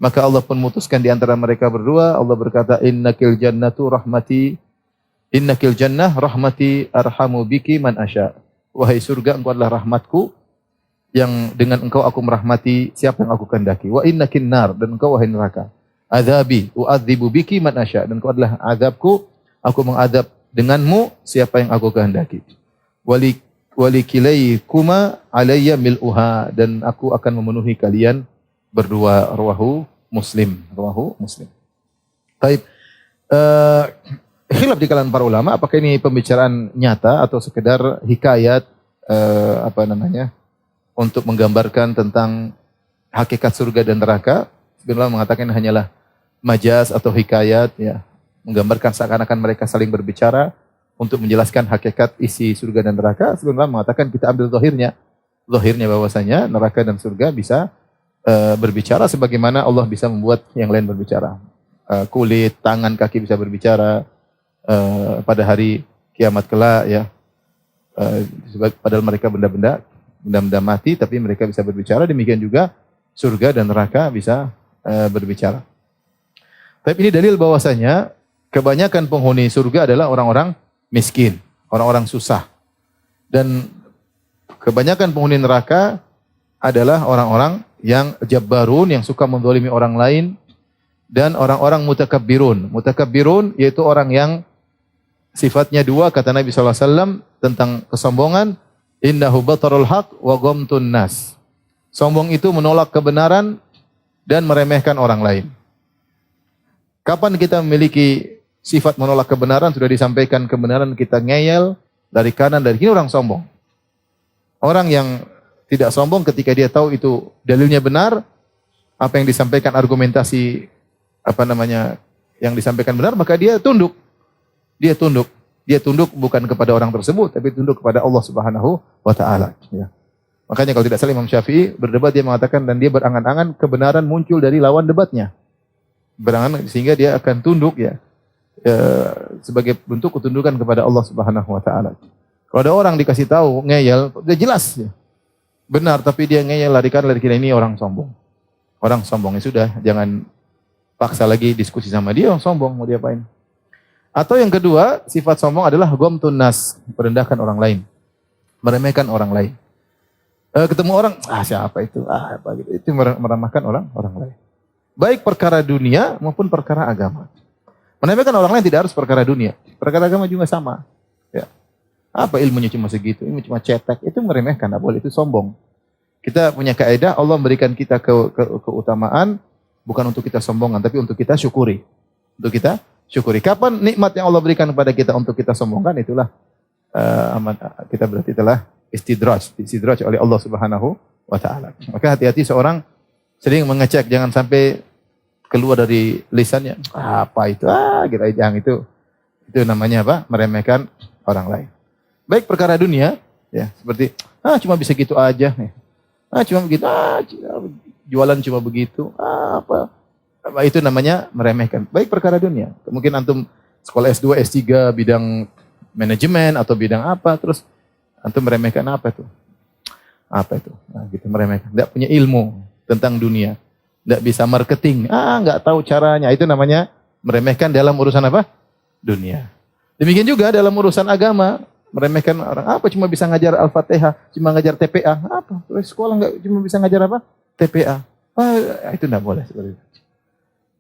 maka Allah pun memutuskan di antara mereka berdua. Allah berkata, innakil jannatu rahmati, innakil jannah rahmati arhamu biki man asya. Wahai surga, engkau adalah rahmatku, yang dengan engkau aku merahmati siapa yang aku kehendaki. Wa innakin nar, dan engkau wahai neraka. Adzabi u'adzibu biki man asya, dan engkau adalah azabku, aku mengadab denganmu siapa yang aku kehendaki. Walikilaykuma alayya mil'uha, dan aku akan memenuhi kalian berdua. Rawahu Muslim. Baik. Khilaf di kalangan para ulama, apakah ini pembicaraan nyata atau sekedar hikayat untuk menggambarkan tentang hakikat surga dan neraka. Sebenarnya mengatakan hanyalah majaz atau hikayat, ya, menggambarkan seakan-akan mereka saling berbicara untuk menjelaskan hakikat isi surga dan neraka. Sebenarnya mengatakan kita ambil zahirnya bahwasanya neraka dan surga bisa berbicara sebagaimana Allah bisa membuat yang lain berbicara. Kulit, tangan, kaki bisa berbicara pada hari kiamat kelak, ya. Padahal mereka benda-benda mati, tapi mereka bisa berbicara. Demikian juga surga dan neraka bisa berbicara. Tapi ini dalil bahwasanya kebanyakan penghuni surga adalah orang-orang miskin, orang-orang susah. Dan kebanyakan penghuni neraka adalah orang-orang yang jabbarun, yang suka menzalimi orang lain, dan orang-orang mutakabbirun. Mutakabbirun yaitu orang yang sifatnya dua, kata Nabi SAW tentang kesombongan, innahu batarul haq wa ghamtun nas. Sombong itu menolak kebenaran dan meremehkan orang lain. Kapan kita memiliki sifat menolak kebenaran, sudah disampaikan kebenaran, kita ngeyel dari kanan, dari kiri, orang sombong. Orang yang tidak sombong ketika dia tahu itu dalilnya benar, apa yang disampaikan argumentasi yang disampaikan benar, maka dia tunduk. Dia tunduk bukan kepada orang tersebut, tapi tunduk kepada Allah Subhanahu wa taala, ya. Makanya kalau tidak salah Imam Syafi'i berdebat, dia mengatakan dan dia berangan-angan kebenaran muncul dari lawan debatnya. Berangan sehingga dia akan tunduk ya, sebagai bentuk ketundukan kepada Allah Subhanahu wa taala. Kalau ada orang dikasih tahu ngeyel, udah jelas ya. Benar tapi dia ngeyel larikan ini orang sombong. Orang sombong ya sudah, jangan paksa lagi diskusi sama dia, orang sombong mau diapain. Atau yang kedua, sifat sombong adalah ghamtun nas, merendahkan orang lain. Meremehkan orang lain. Ketemu orang, siapa itu? Apa gitu. Itu meremehkan orang lain. Baik perkara dunia maupun perkara agama. Meremehkan orang lain tidak harus perkara dunia. Perkara agama juga sama. Ya. Apa ilmunya cuma segitu? Ilmu cuma cetek. Itu meremehkan, tidak boleh. Itu sombong. Kita punya kaidah, Allah memberikan kita keutamaan bukan untuk kita sombongan, tapi untuk kita syukuri. Untuk kita syukuri. Kapan nikmat yang Allah berikan kepada kita untuk kita sombongkan, itulah kita berarti telah istidraj oleh Allah Subhanahu wa taala. Maka hati-hati seorang sering mengecek, jangan sampai keluar dari lisannya apa itu kita jangan itu namanya apa? Meremehkan orang lain. Baik perkara dunia ya, seperti cuma bisa gitu aja ya. Cuma begitu jualan cuma begitu apa itu namanya meremehkan. Baik perkara dunia. Mungkin antum sekolah S2, S3 bidang manajemen atau bidang apa, terus antum meremehkan apa itu? Apa itu? Gitu meremehkan. Tidak punya ilmu tentang dunia. Tidak bisa marketing. Nggak tahu caranya. Itu namanya meremehkan dalam urusan apa? Dunia. Demikian juga dalam urusan agama. Meremehkan orang. Apa cuma bisa ngajar Al-Fatihah? Cuma ngajar TPA? Apa? Terus sekolah nggak cuma bisa ngajar apa? TPA. Itu tidak boleh seperti itu.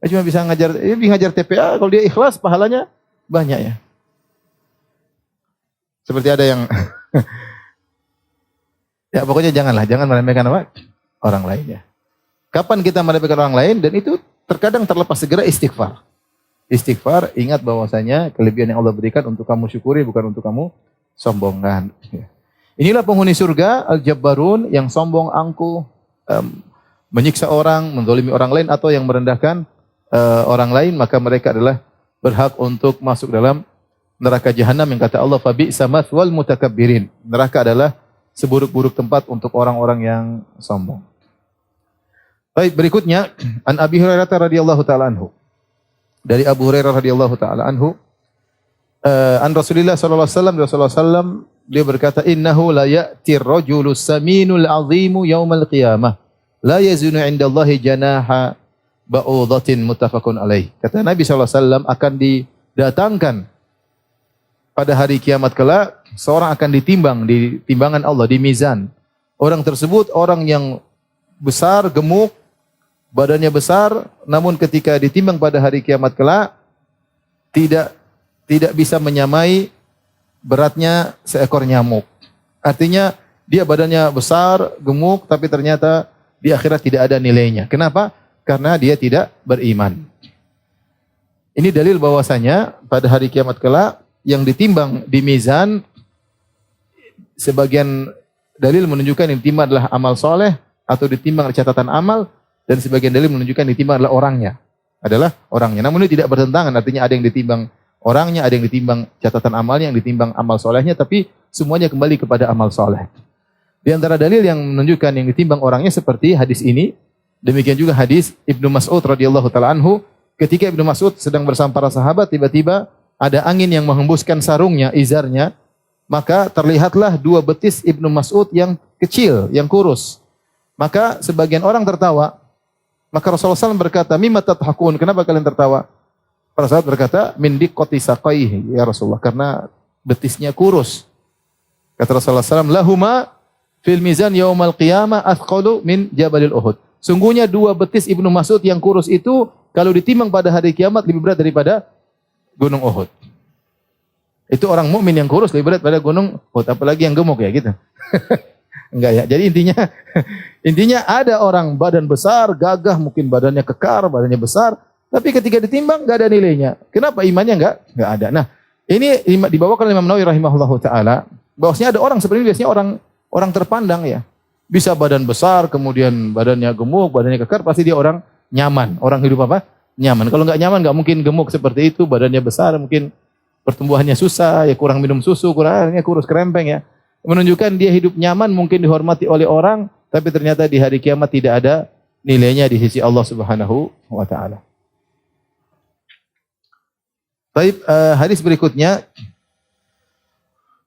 Cuma bisa ngajar TPA. Kalau dia ikhlas, pahalanya banyak ya. Seperti ada yang ya pokoknya jangan meremehkan apa? Orang lain ya. Kapan kita meremehkan orang lain? Dan itu terkadang terlepas segera istighfar. Istighfar, ingat bahwasanya kelebihan yang Allah berikan untuk kamu syukuri, bukan untuk kamu sombongkan. Inilah penghuni surga, al-jabbarun, yang sombong, angkuh, menyiksa orang, menzalimi orang lain, atau yang merendahkan orang lain, maka mereka adalah berhak untuk masuk dalam neraka jahanam yang kata Allah fabi'sa mathwal mutakabbirin. Neraka adalah seburuk-buruk tempat untuk orang-orang yang sombong. Baik, berikutnya an Abi Hurairah radhiyallahu taala anhu. Dari Abu Hurairah radhiyallahu taala anhu, an Rasulullah sallallahu alaihi wasallam dia berkata innahu la ya'ti ar-rajulus saminul 'azimu yaumal qiyamah la yazunu 'indallahi janaha ba'udatin muttafaqun alaih. Kata Nabi sallallahu alaihi wasallam akan didatangkan pada hari kiamat kelak seorang akan ditimbang di timbangan Allah, di mizan. Orang tersebut orang yang besar, gemuk, badannya besar, namun ketika ditimbang pada hari kiamat kelak tidak bisa menyamai beratnya seekor nyamuk. Artinya dia badannya besar, gemuk, tapi ternyata di akhirat tidak ada nilainya. Kenapa? Karena dia tidak beriman. Ini dalil bahwasanya pada hari kiamat kelak yang ditimbang di mizan, sebagian dalil menunjukkan yang ditimbang adalah amal soleh atau ditimbang catatan amal, dan sebagian dalil menunjukkan yang ditimbang adalah orangnya. Namun ini tidak bertentangan, artinya ada yang ditimbang orangnya, ada yang ditimbang catatan amalnya, yang ditimbang amal solehnya, tapi semuanya kembali kepada amal soleh. Di antara dalil yang menunjukkan yang ditimbang orangnya seperti hadis ini, demikian juga hadis Ibnu Mas'ud radhiyallahu taala anhu, ketika Ibnu Mas'ud sedang bersama para sahabat, tiba-tiba ada angin yang menghembuskan sarungnya, izarnya, maka terlihatlah dua betis Ibnu Mas'ud yang kecil, yang kurus. Maka sebagian orang tertawa. Maka Rasulullah SAW berkata, mimma tadhakun, kenapa kalian tertawa? Para sahabat berkata, min diqqati saqaihi, ya Rasulullah, karena betisnya kurus. Kata Rasulullah SAW, lahuma fil mizan yaumal qiyamah athqalu min jabalil Uhud. Sungguhnya dua betis Ibnu Mas'ud yang kurus itu, kalau ditimbang pada hari kiamat lebih berat daripada gunung Uhud. Itu orang mukmin yang kurus lebih berat pada gunung Uhud, apalagi yang gemuk ya gitu. Enggak ya. Jadi intinya ada orang badan besar, gagah, mungkin badannya kekar, badannya besar, tapi ketika ditimbang enggak ada nilainya. Kenapa? Imannya enggak ada. Nah, ini dibawakan oleh Imam Nawawi rahimahullahu taala, bahwasanya ada orang seperti ini biasanya orang terpandang ya. Bisa badan besar, kemudian badannya gemuk, badannya kekar, pasti dia orang nyaman. Orang hidup apa? Nyaman. Kalau enggak nyaman enggak mungkin gemuk seperti itu, badannya besar, mungkin pertumbuhannya susah, ya kurang minum susu, kurangnya kurus kerempeng ya. menunjukkan dia hidup nyaman, mungkin dihormati oleh orang, tapi ternyata di hari kiamat tidak ada nilainya di sisi Allah Subhanahu wa taala. Baik, hadis berikutnya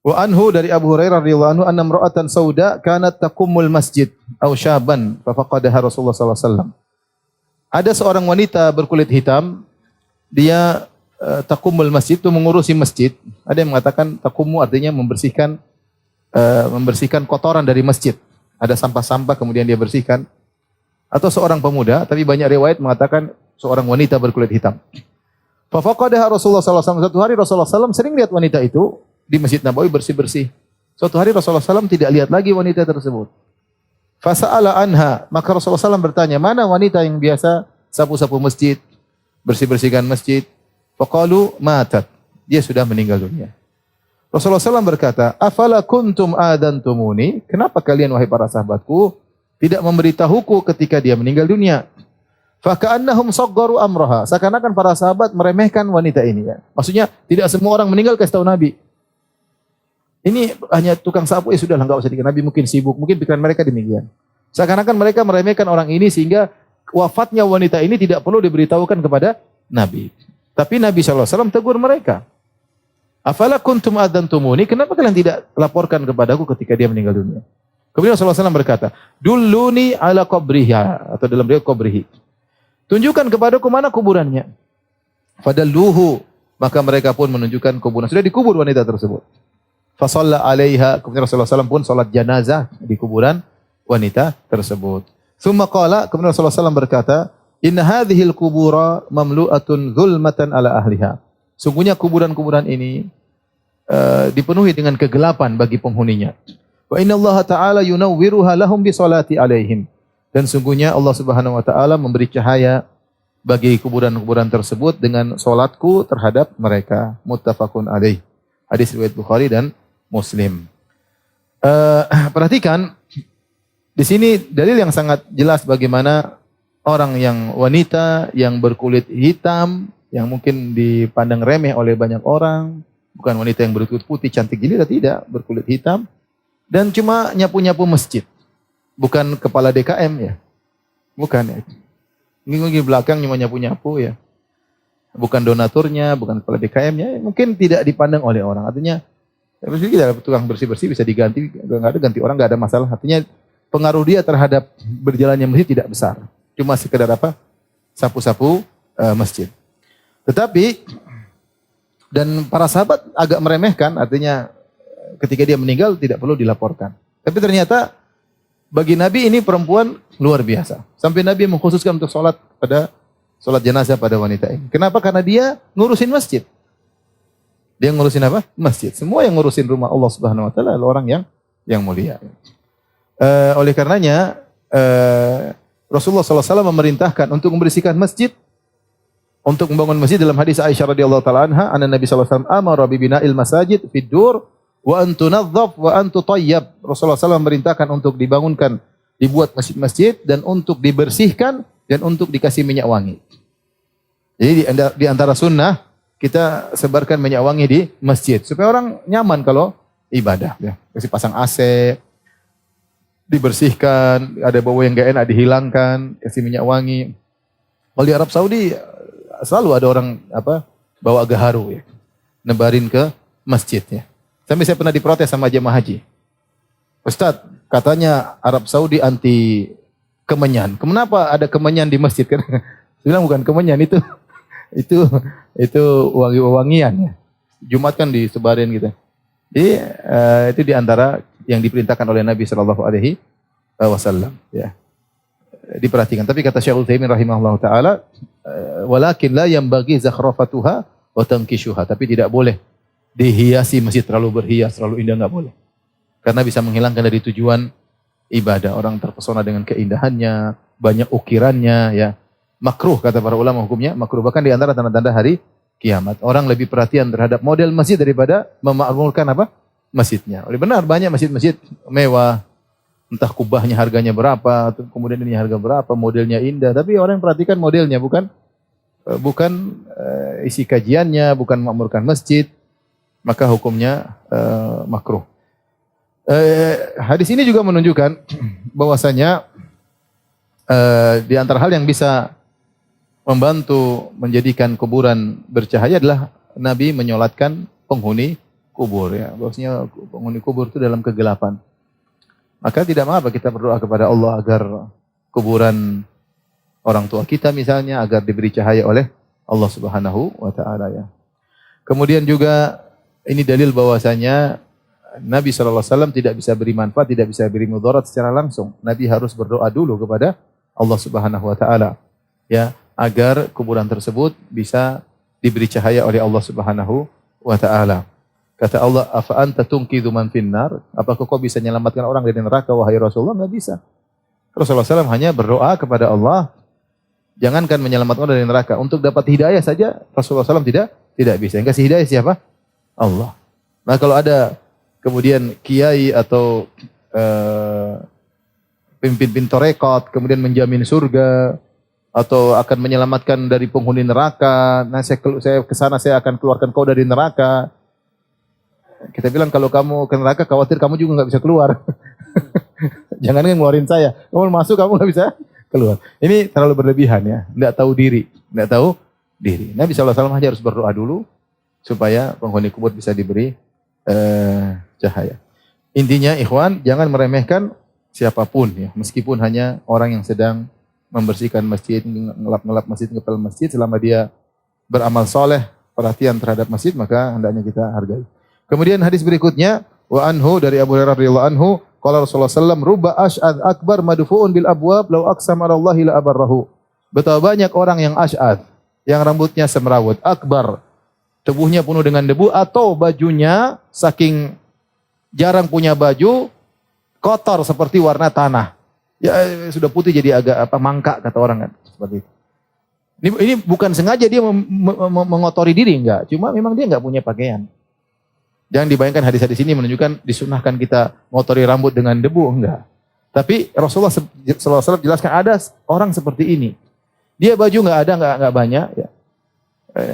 wa anhu dari Abu Hurairah radhiyallahu anhu anna imra'atan sauda kanat taqumul masjid aw syaban fa faqadaha Rasulullah sallallahu alaihi wasallam. Ada seorang wanita berkulit hitam, dia taqumul masjid itu mengurusi masjid. Ada yang mengatakan taqumu artinya membersihkan kotoran dari masjid. Ada sampah-sampah kemudian dia bersihkan. Atau seorang pemuda, tapi banyak riwayat mengatakan seorang wanita berkulit hitam. Fa faqadaha Rasulullah sallallahu alaihi wasallam. Satu hari Rasulullah sallallahu sering lihat wanita itu di Masjid Nabawi bersih-bersih. Suatu hari Rasulullah SAW tidak lihat lagi wanita tersebut. Fasa'ala anha, maka Rasulullah SAW bertanya, mana wanita yang biasa sapu-sapu masjid, bersih-bersihkan masjid? Faqalu matat, dia sudah meninggal dunia. Rasulullah SAW berkata, afala kuntum adantumuni, kenapa kalian wahai para sahabatku tidak memberitahuku ketika dia meninggal dunia? Faka'annahum saggaru amraha, seakan-akan para sahabat meremehkan wanita ini. Ya. Maksudnya tidak semua orang meninggal kasih tahu Nabi. Ini hanya tukang sapu, ya sudah enggak usah dikira. Nabi mungkin sibuk, mungkin pikiran mereka demikian. Seakan-akan mereka meremehkan orang ini sehingga wafatnya wanita ini tidak perlu diberitahukan kepada Nabi. Tapi Nabi SAW tegur mereka. Afala kuntum adantumuni, kenapa kalian tidak laporkan kepadaku ketika dia meninggal dunia? Kemudian Rasulullah SAW berkata, dulluni ala qabriha, atau dalam riwayat qabrihi. Tunjukkan kepadaku mana kuburannya. Fadalluhu, maka mereka pun menunjukkan kuburan. Sudah dikubur wanita tersebut. Fasalla alaiha, kemudian Rasulullah SAW pun salat janazah di kuburan wanita tersebut. Tsumma qala, kemudian Rasulullah SAW berkata, inna hadhil kubura mamlu'atun zulmatan ala ahliha. Sungguhnya kuburan-kuburan ini dipenuhi dengan kegelapan bagi penghuninya. Wa inna Allah Ta'ala yunawwiruha lahum bi salati alaihim. Dan sungguhnya Allah Subhanahu wa taala memberi cahaya bagi kuburan-kuburan tersebut dengan salatku terhadap mereka. Muttafaqun alaih. Hadis riwayat Bukhari dan Muslim. Perhatikan di sini dalil yang sangat jelas bagaimana orang yang wanita yang berkulit hitam yang mungkin dipandang remeh oleh banyak orang, bukan wanita yang berkulit putih cantik jelita, tidak, berkulit hitam dan cuma nyapu-nyapu masjid. Bukan kepala DKM ya. Bukan ya. Ini di belakang cuma nyapu-nyapu ya. Bukan donaturnya, bukan kepala DKM-nya, mungkin tidak dipandang oleh orang. Artinya kita tukang bersih-bersih bisa diganti, enggak ada ganti orang, enggak ada masalah. Artinya pengaruh dia terhadap berjalannya masjid tidak besar. Cuma sekedar apa? Sapu-sapu masjid. Tetapi dan para sahabat agak meremehkan, artinya ketika dia meninggal tidak perlu dilaporkan. Tapi ternyata bagi Nabi ini perempuan luar biasa. Sampai Nabi mengkhususkan untuk sholat jenazah pada wanita ini. Kenapa? Karena dia ngurusin masjid. Dia ngurusin apa? Masjid. Semua yang ngurusin rumah Allah Subhanahu wa taala adalah orang yang mulia. Oleh karenanya Rasulullah SAW memerintahkan untuk membersihkan masjid, untuk membangun masjid dalam hadis Aisyah radhiyallahu taala anha, anna Nabi SAW amara bi bina'il masajid fid dur wa an tunadhdhaf wa an tutayyab. Rasulullah SAW memerintahkan untuk dibangunkan, dibuat masjid-masjid dan untuk dibersihkan dan untuk dikasih minyak wangi. Jadi di antara sunnah kita sebarkan minyak wangi di masjid supaya orang nyaman kalau ibadah. Ya. Kasih pasang AC, dibersihkan, ada bau yang enggak enak dihilangkan, kasih minyak wangi. Kalau di Arab Saudi selalu ada orang bawa gaharu ya, nebarin ke masjid ya. Sampai saya pernah diprotes sama jemaah haji. Ustaz, katanya Arab Saudi anti kemenyan. Kenapa ada kemenyan di masjid? Kan bilang bukan kemenyan itu wangi-wangian ya. Jumat kan disebarin gitu. Jadi itu di antara yang diperintahkan oleh Nabi sallallahu alaihi wasallam ya. Diperhatikan. Tapi kata Syekh Utsaimin rahimahullahu taala, walakin la yanbaghi zakhrafatuha wa tankishuha. Tapi tidak boleh dihiasi masjid, terlalu berhias, terlalu indah, enggak boleh. Karena bisa menghilangkan dari tujuan ibadah. Orang terpesona dengan keindahannya, banyak ukirannya ya. Makruh kata para ulama hukumnya, makruh. Bahkan di antara tanda-tanda hari kiamat. Orang lebih perhatian terhadap model masjid daripada memakmurkan masjidnya. Oleh benar banyak masjid-masjid mewah, entah kubahnya harganya berapa, kemudian ini harga berapa, modelnya indah, tapi orang yang perhatikan modelnya, bukan isi kajiannya, bukan memakmurkan masjid, maka hukumnya makruh. Hadis ini juga menunjukkan bahwasanya di antara hal yang bisa membantu menjadikan kuburan bercahaya adalah Nabi menyolatkan penghuni kubur ya. Bahwasanya penghuni kubur itu dalam kegelapan. Maka tidak mengapa kita berdoa kepada Allah agar kuburan orang tua kita misalnya agar diberi cahaya oleh Allah Subhanahu wa taala ya. Kemudian juga ini dalil bahwasanya Nabi SAW tidak bisa beri manfaat, tidak bisa beri mudarat secara langsung. Nabi harus berdoa dulu kepada Allah Subhanahu wa taala ya, agar kuburan tersebut bisa diberi cahaya oleh Allah Subhanahu wa taala. Kata Allah, "Afa anta tunqidhu man finnar?" Apakah kau bisa menyelamatkan orang dari neraka wahai Rasulullah? Enggak bisa. Rasulullah SAW hanya berdoa kepada Allah, jangankan menyelamatkan orang dari neraka, untuk dapat hidayah saja Rasulullah SAW tidak bisa. Yang kasih hidayah siapa? Allah. Nah kalau ada kemudian kiai atau pimpin torekot kemudian menjamin surga atau akan menyelamatkan dari penghuni neraka, nah saya ke sana saya akan keluarkan kau dari neraka. Kita bilang kalau kamu ke neraka khawatir kamu juga nggak bisa keluar. Jangan ngeluarin saya, kamu masuk kamu nggak bisa keluar. Ini terlalu berlebihan ya, nggak tahu diri. Nabi SAW hanya harus berdoa dulu supaya penghuni kubur bisa diberi cahaya. Intinya ikhwan, jangan meremehkan siapapun ya, meskipun hanya orang yang sedang membersihkan masjid, ngelap-ngelap masjid, ngepel masjid, selama dia beramal soleh, perhatian terhadap masjid, maka hendaknya kita hargai. Kemudian hadis berikutnya, wa anhu dari Abu Hurairah radhiyallahu anhu, qala Rasulullah sallallahu rubba ash'ad akbar madfu'un bil abwab law aqsama ala Allah la abarrahu. Betapa banyak orang yang ash'ad, yang rambutnya semrawut, akbar, tubuhnya penuh dengan debu, atau bajunya saking jarang punya baju, kotor seperti warna tanah. Ya sudah putih jadi agak mangkak kata orang kan, seperti itu. Ini bukan sengaja dia mengotori diri, enggak. Cuma memang dia enggak punya pakaian. Jangan dibayangkan hadis-hadis ini menunjukkan disunahkan kita mengotori rambut dengan debu, enggak. Tapi Rasulullah SAW jelaskan ada orang seperti ini. Dia baju enggak banyak ya.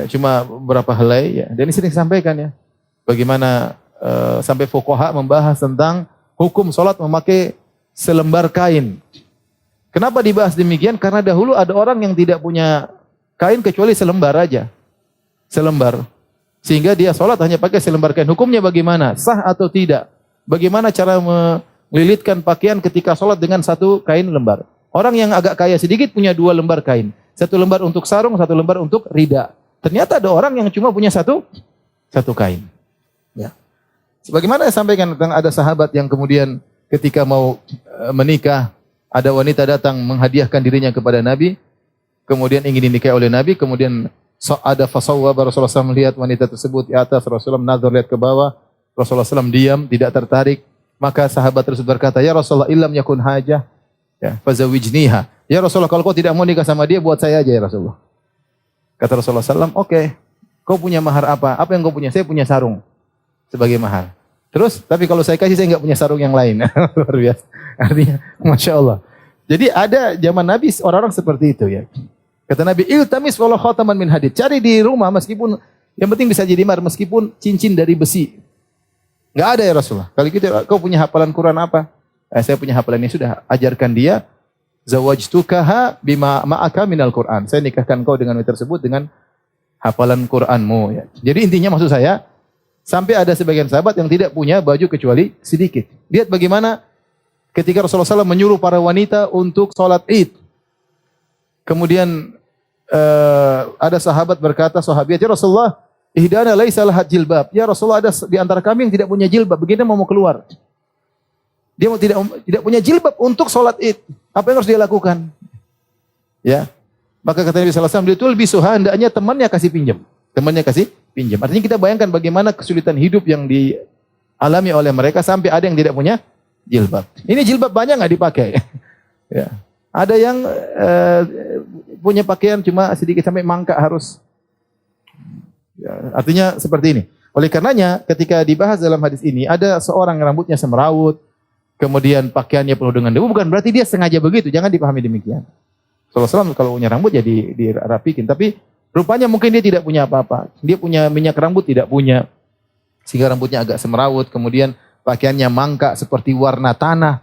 Cuma beberapa helai ya. Dan ini sering disampaikan ya. Bagaimana sampai fuqaha membahas tentang hukum salat memakai selembar kain. Kenapa dibahas demikian? Karena dahulu ada orang yang tidak punya kain kecuali selembar aja. Selembar. Sehingga dia sholat hanya pakai selembar kain. Hukumnya bagaimana? Sah atau tidak? Bagaimana cara melilitkan pakaian ketika sholat dengan satu kain lembar? Orang yang agak kaya sedikit punya dua lembar kain. Satu lembar untuk sarung, satu lembar untuk rida. Ternyata ada orang yang cuma punya satu kain. Ya. Sebagaimana saya sampaikan tentang ada sahabat yang kemudian ketika mau menikah, ada wanita datang menghadiahkan dirinya kepada Nabi, kemudian ingin dinikahi oleh Nabi, kemudian ada fasawwab, Rasulullah SAW melihat wanita tersebut di atas, Rasulullah nazar lihat ke bawah, Rasulullah SAW diam, tidak tertarik, maka sahabat tersebut berkata, ya Rasulullah illam yakun hajah, ya, fazawijniha. Ya Rasulullah kalau kau tidak mau nikah sama dia, buat saya aja ya Rasulullah. Kata Rasulullah SAW, oke, kau punya mahar apa? Apa yang kau punya? Saya punya sarung sebagai mahar. Terus, tapi kalau saya kasih, saya enggak punya sarung yang lain. Luar biasa. Artinya, Masya Allah. Jadi ada zaman Nabi orang-orang seperti itu ya. Kata Nabi, iltamis walau khataman min hadid. Cari di rumah meskipun, yang penting bisa jadi mahar, meskipun cincin dari besi. Enggak ada ya Rasulullah. Kalau gitu, kau punya hafalan Quran apa? Saya punya hafalan ini, sudah ajarkan dia. Zawajtukaha bima ma'aka minal Quran. Saya nikahkan kau dengan wanita tersebut dengan hafalan Quranmu. Ya. Jadi intinya maksud saya, sampai ada sebagian sahabat yang tidak punya baju kecuali sedikit. Lihat bagaimana ketika Rasulullah SAW menyuruh para wanita untuk sholat Id. Kemudian ada sahabat berkata, sahabiat, ya Rasulullah, ihdana laisa lahat jilbab. Ya Rasulullah, ada di antara kami yang tidak punya jilbab, begini mau keluar. Dia tidak punya jilbab untuk sholat Id. Apa yang harus dia lakukan? Ya. Maka kata Nabi SAW, dia itu lebih suha, hendaknya temannya kasih pinjam. Temannya kasih pinjam. Artinya kita bayangkan bagaimana kesulitan hidup yang dialami oleh mereka sampai ada yang tidak punya jilbab. Ini jilbab banyak nggak dipakai. Ya. Ada yang punya pakaian cuma sedikit sampai mangkak harus. Ya, artinya seperti ini. Oleh karenanya ketika dibahas dalam hadis ini ada seorang rambutnya semrawut, kemudian pakaiannya penuh dengan debu, bukan berarti dia sengaja begitu. Jangan dipahami demikian. Rasulullah SAW kalau punya rambut ya dirapikin, tapi rupanya mungkin dia tidak punya apa-apa. Dia punya minyak rambut, tidak punya. Sehingga rambutnya agak semrawut. Kemudian pakaiannya mangkak seperti warna tanah,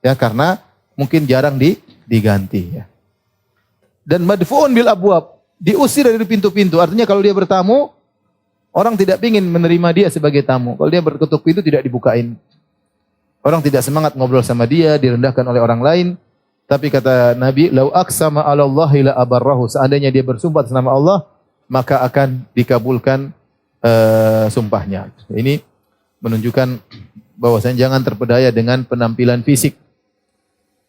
ya karena mungkin jarang diganti. Ya. Dan madfuun bil abwab, diusir dari pintu-pintu. Artinya kalau dia bertamu, orang tidak ingin menerima dia sebagai tamu. Kalau dia berketuk pintu tidak dibukain. Orang tidak semangat ngobrol sama dia, direndahkan oleh orang lain. Tapi kata Nabi, lau aqsama 'ala Allahi la abarrahu. Seandainya dia bersumpah atas nama Allah, maka akan dikabulkan sumpahnya. Ini menunjukkan bahwasanya jangan terpedaya dengan penampilan fisik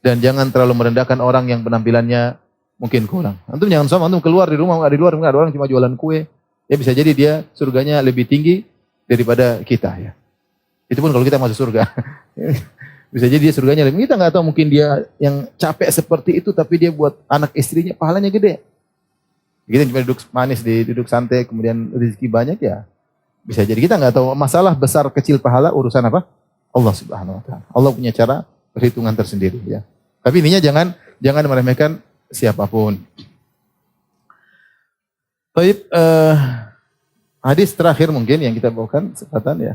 dan jangan terlalu merendahkan orang yang penampilannya mungkin kurang. Antum jangan sama antum keluar di rumah, di luar ada orang cuma jualan kue, ya bisa jadi dia surganya lebih tinggi daripada kita ya. Itu pun kalau kita masuk surga. Bisa jadi dia surganya lebih. Kita nggak tahu mungkin dia yang capek seperti itu tapi dia buat anak istrinya pahalanya gede. Kita cuma duduk manis, duduk santai, kemudian rezeki banyak ya. Bisa jadi kita nggak tahu masalah besar kecil pahala urusan apa? Allah Subhanahu wa taala. Allah punya cara perhitungan tersendiri ya. Tapi intinya jangan meremehkan siapapun. Baik, hadis terakhir mungkin yang kita bawakan kesempatan ya.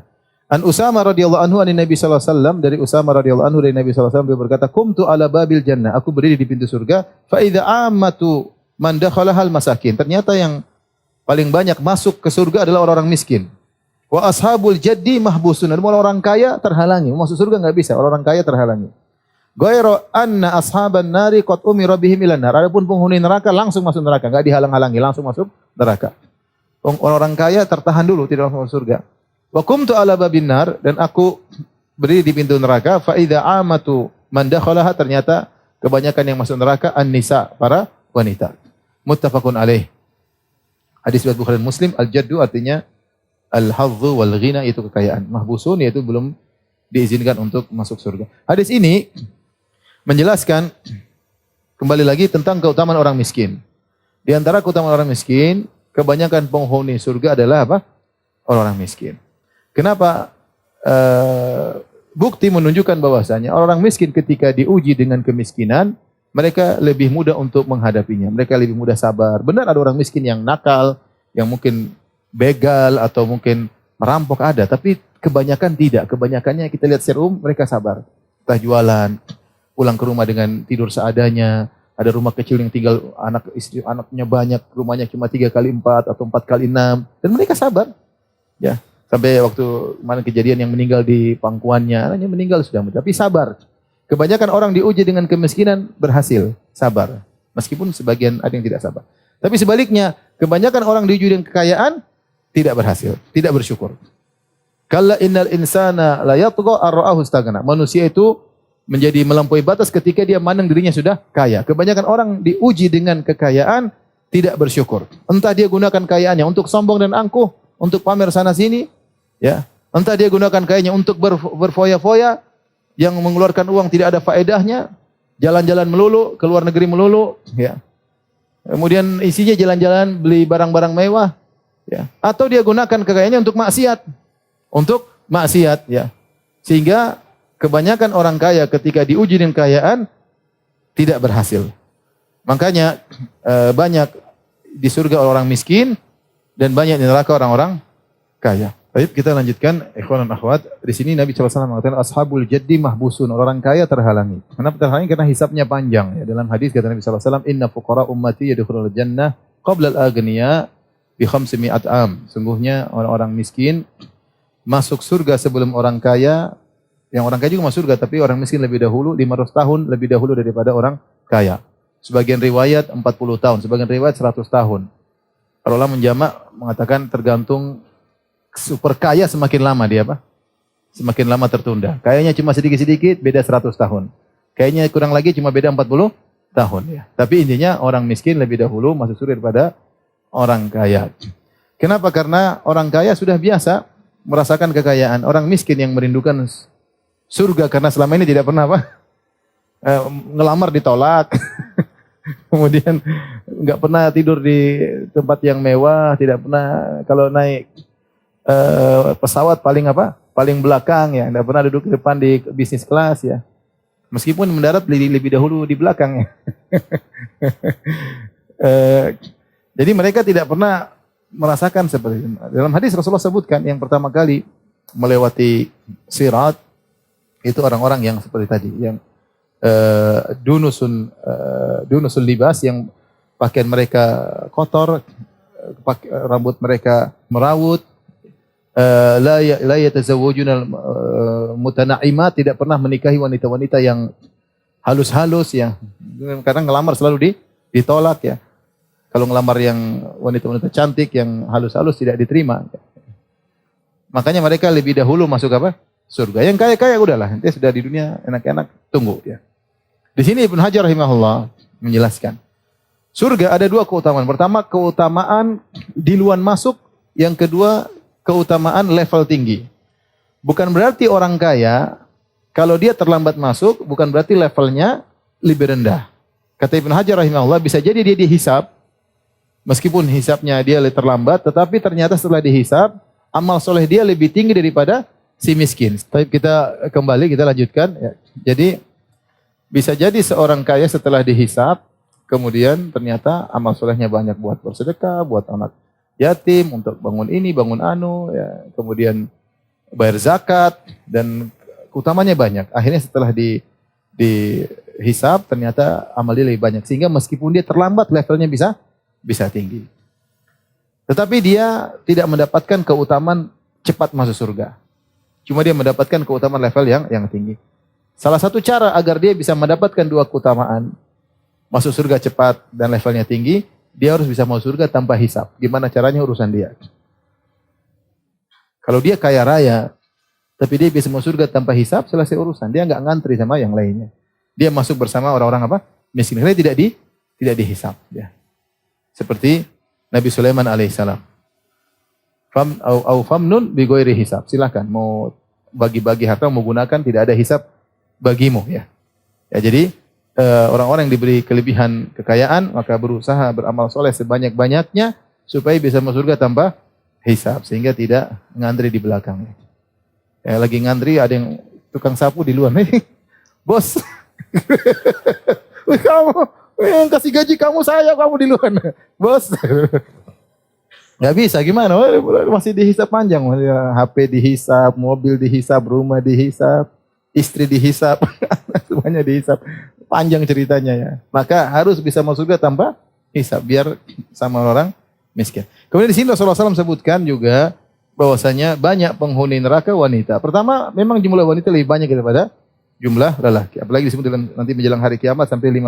An Usama radhiyallahu anhu an Nabi sallallahu alaihi wasallam, dari Usama radhiyallahu anhu dari Nabi sallallahu alaihi wasallam, beliau berkata, "Qumtu ala babil jannah." Aku berdiri di pintu surga, fa idza ammatu man dakhalahal masakin. Ternyata yang paling banyak masuk ke surga adalah orang-orang miskin. Wa ashabul jaddi mahbusun. Dan orang-orang kaya terhalangi. Masuk surga enggak bisa, orang-orang kaya terhalangi. Ghairu anna ashaban nari qad umira bihim ilan nar. Adapun penghuni neraka langsung masuk neraka, enggak dihalang-halangi, langsung masuk neraka. Orang-orang kaya tertahan dulu tidak langsung masuk surga. Wa qumtu ala babin nar, dan aku berdiri di pintu neraka, fa idza amatu man dakhalaha, ternyata kebanyakan yang masuk neraka an-nisa, para wanita. Muttafaqun alaih. Hadis riwayat Bukhari dan Muslim. Al-jaddu artinya al-hadzu wal ghina, itu kekayaan. Mahbusun yaitu belum diizinkan untuk masuk surga. Hadis ini menjelaskan kembali lagi tentang keutamaan orang miskin. Di antara keutamaan orang miskin, kebanyakan penghuni surga adalah apa? Orang-orang miskin. Kenapa? Bukti menunjukkan bahwasanya orang miskin ketika diuji dengan kemiskinan, mereka lebih mudah untuk menghadapinya. Mereka lebih mudah sabar. Benar ada orang miskin yang nakal, yang mungkin begal atau mungkin merampok ada, tapi kebanyakan tidak. Kebanyakannya kita lihat secara umum mereka sabar. Entah jualan, pulang ke rumah dengan tidur seadanya. Ada rumah kecil yang tinggal anak istri, anaknya banyak, rumahnya cuma 3x4 atau 4x6, dan mereka sabar. Ya, sampai waktu kemarin kejadian yang meninggal di pangkuannya, anaknya meninggal sudah, tapi sabar. Kebanyakan orang diuji dengan kemiskinan berhasil, sabar. Meskipun sebagian ada yang tidak sabar. Tapi sebaliknya, kebanyakan orang diuji dengan kekayaan tidak berhasil, tidak bersyukur. Kalla innal insana la yatgha ar-ra'ahu istaghna. Manusia itu menjadi melampaui batas ketika dia mandang dirinya sudah kaya. Kebanyakan orang diuji dengan kekayaan tidak bersyukur. Entah dia gunakan kekayaannya untuk sombong dan angkuh, untuk pamer sana sini, ya. Entah dia gunakan kekayaannya untuk berfoya-foya yang mengeluarkan uang tidak ada faedahnya, jalan-jalan melulu, ke luar negeri melulu, ya. Kemudian isinya jalan-jalan beli barang-barang mewah, ya. Atau dia gunakan kekayaannya untuk maksiat, ya. Sehingga kebanyakan orang kaya ketika diuji dengan kekayaan tidak berhasil. Makanya banyak di surga orang miskin dan banyak di neraka orang-orang kaya. Baik, kita lanjutkan ikhwan dan akhwat. Di sini Nabi SAW mengatakan ashabul jaddi mahbusun, orang kaya terhalangi. Kenapa terhalangi? Karena hisabnya panjang. Ya, dalam hadis kata Nabi SAW, inna fuqara ummati yadkhulul jannah qabla al-aghniya bi 500 am. Sungguhnya orang-orang miskin masuk surga sebelum orang kaya. Yang orang kaya juga masuk surga, tapi orang miskin lebih dahulu, 500 tahun lebih dahulu daripada orang kaya. Sebagian riwayat 40 tahun, sebagian riwayat 100 tahun. Kalau ulama menjamak mengatakan tergantung super kaya semakin lama dia apa? Semakin lama tertunda. Kayaknya cuma sedikit-sedikit, beda 100 tahun. Kayaknya kurang lagi cuma beda 40 tahun. Ya. Tapi intinya orang miskin lebih dahulu masuk surga daripada orang kaya. Kenapa? Karena orang kaya sudah biasa merasakan kekayaan. Orang miskin yang merindukan surga karena selama ini tidak pernah apa? Ngelamar ditolak. Kemudian nggak pernah tidur di tempat yang mewah, tidak pernah kalau naik pesawat paling apa? Paling belakang ya, tidak pernah duduk di depan di bisnis kelas ya. Meskipun mendarat lebih dahulu di belakang ya. Jadi mereka tidak pernah merasakan seperti itu. Dalam hadis Rasulullah sebutkan yang pertama kali melewati sirat, itu orang-orang yang seperti tadi, yang dunusul libas, yang pakaian mereka kotor, rambut mereka merawut, la yatazawwajuna mutana'imat, tidak pernah menikahi wanita-wanita yang halus-halus, yang kadang ngelamar selalu ditolak ya. Kalau ngelamar yang wanita-wanita cantik yang halus-halus tidak diterima. Makanya mereka lebih dahulu masuk apa? Surga. Yang kaya-kaya udahlah, nanti sudah di dunia enak-enak, tunggu ya. Di sini Ibnu Hajar rahimahullah menjelaskan. Surga ada dua keutamaan. Pertama, keutamaan duluan masuk. Yang kedua, keutamaan level tinggi. Bukan berarti orang kaya, kalau dia terlambat masuk, bukan berarti levelnya lebih rendah. Kata Ibnu Hajar rahimahullah, bisa jadi dia dihisab, meskipun hisabnya dia terlambat, tetapi ternyata setelah dihisab, amal soleh dia lebih tinggi daripada si miskin. Tapi kita kembali, kita lanjutkan. Ya. Jadi, bisa jadi seorang kaya setelah dihisab, kemudian ternyata amal solehnya banyak buat bersedekah, buat anak yatim, untuk bangun ini, bangun anu, ya. Kemudian bayar zakat, dan utamanya banyak. Akhirnya setelah dihisab, ternyata amal dia lebih banyak. Sehingga meskipun dia terlambat, levelnya bisa tinggi. Tetapi dia tidak mendapatkan keutamaan cepat masuk surga. Cuma dia mendapatkan keutamaan level yang tinggi. Salah satu cara agar dia bisa mendapatkan dua keutamaan, masuk surga cepat dan levelnya tinggi, dia harus bisa masuk surga tanpa hisab. Gimana caranya urusan dia? Kalau dia kaya raya, tapi dia bisa masuk surga tanpa hisab, selesai urusan. Dia nggak ngantri sama yang lainnya. Dia masuk bersama orang-orang apa? Miskin. Karena tidak dihisab. Ya. Seperti Nabi Sulaiman alaihissalam. Famnun bi ghairi hisab. Silakan mau bagi-bagi harta, mau gunakan, tidak ada hisab bagimu ya. Ya jadi orang-orang yang diberi kelebihan kekayaan maka berusaha beramal soleh sebanyak-banyaknya supaya bisa masuk surga tanpa hisab, sehingga tidak ngantri di belakang. Ya, lagi ngantri ada yang tukang sapu di luar. Bos. Kamu yang kasih gaji kamu di luar. Bos. Nggak bisa, gimana? Masih dihisab panjang. HP dihisab, mobil dihisab, rumah dihisab, istri dihisab, semuanya dihisab. Panjang ceritanya ya. Maka harus bisa masuk surga tanpa hisab, biar sama orang miskin. Kemudian di sini Rasulullah SAW sebutkan juga bahwasanya banyak penghuni neraka wanita. Pertama, memang jumlah wanita lebih banyak daripada jumlah lelaki. Apalagi disebut nanti menjelang hari kiamat sampai 50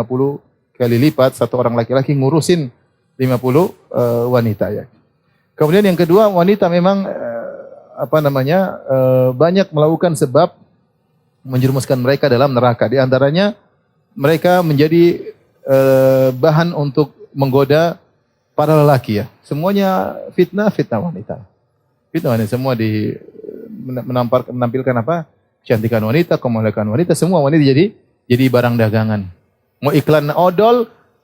kali lipat satu orang laki-laki ngurusin 50 wanita ya. Kemudian yang kedua, wanita memang banyak melakukan sebab menjerumuskan mereka dalam neraka. Di antaranya mereka menjadi bahan untuk menggoda para lelaki ya. Semuanya fitnah wanita. Fitnah wanita semua menampilkan apa? Kecantikan wanita, kemolekan wanita, semua wanita jadi barang dagangan. Mau iklan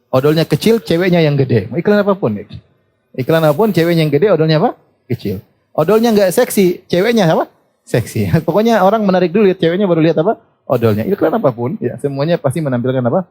odolnya kecil, ceweknya yang gede. Mau iklan apapun. Iklan apapun, ceweknya yang gede, odolnya apa? Kecil. Odolnya enggak seksi, ceweknya apa? Seksi. Pokoknya orang menarik dulu, lihat ceweknya baru lihat apa? Odolnya. Iklan apapun, ya semuanya pasti menampilkan apa?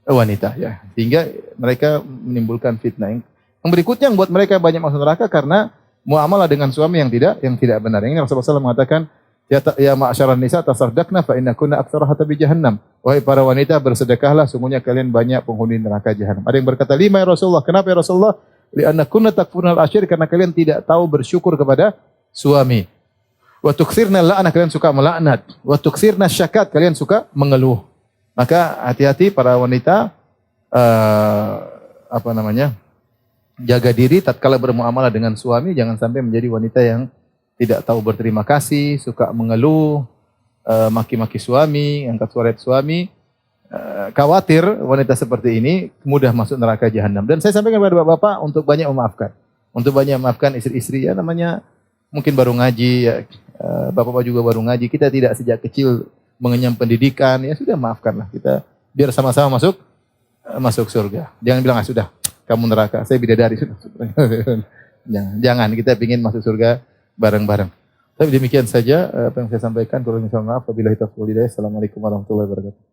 Wanita ya. Sehingga mereka menimbulkan fitnah. Yang berikutnya yang buat mereka banyak masuk neraka karena muamalah dengan suami yang tidak benar. Ini Rasulullah SAW mengatakan, ya ma'asyaran nisa tasaddaqna fa innakunna aktsara hatabi jahannam. Wahai para wanita, bersedekahlah, sungguhnya kalian banyak penghuni neraka jahanam. Ada yang berkata, 5 ya Rasulullah. Kenapa ya Rasulullah? Li'annakunna takfurnal asyir, karena kalian tidak tahu bersyukur kepada suami. Wa tuktsirna la'ana, kalian suka melaknat. Wa tuktsirna syakat, kalian suka mengeluh. Maka hati-hati para wanita jaga diri tatkala bermuamalah dengan suami, jangan sampai menjadi wanita yang tidak tahu berterima kasih, suka mengeluh, maki-maki suami, angkat suara suami. Khawatir wanita seperti ini mudah masuk neraka jahanam. Dan saya sampaikan kepada bapak-bapak untuk banyak memaafkan. Untuk banyak memaafkan istri-istri ya, namanya mungkin baru ngaji ya, bapak-bapak juga baru ngaji. Kita tidak sejak kecil mengenyam pendidikan, ya sudah maafkanlah kita biar sama-sama masuk surga. Jangan bilang sudah kamu neraka, saya bidadari sudah. Jangan kita ingin masuk surga bareng-bareng. Tapi demikian saja apa yang saya sampaikan. Kalau misalnya maaf, wabillahi taufiq wal hidayah. Assalamualaikum warahmatullahi wabarakatuh.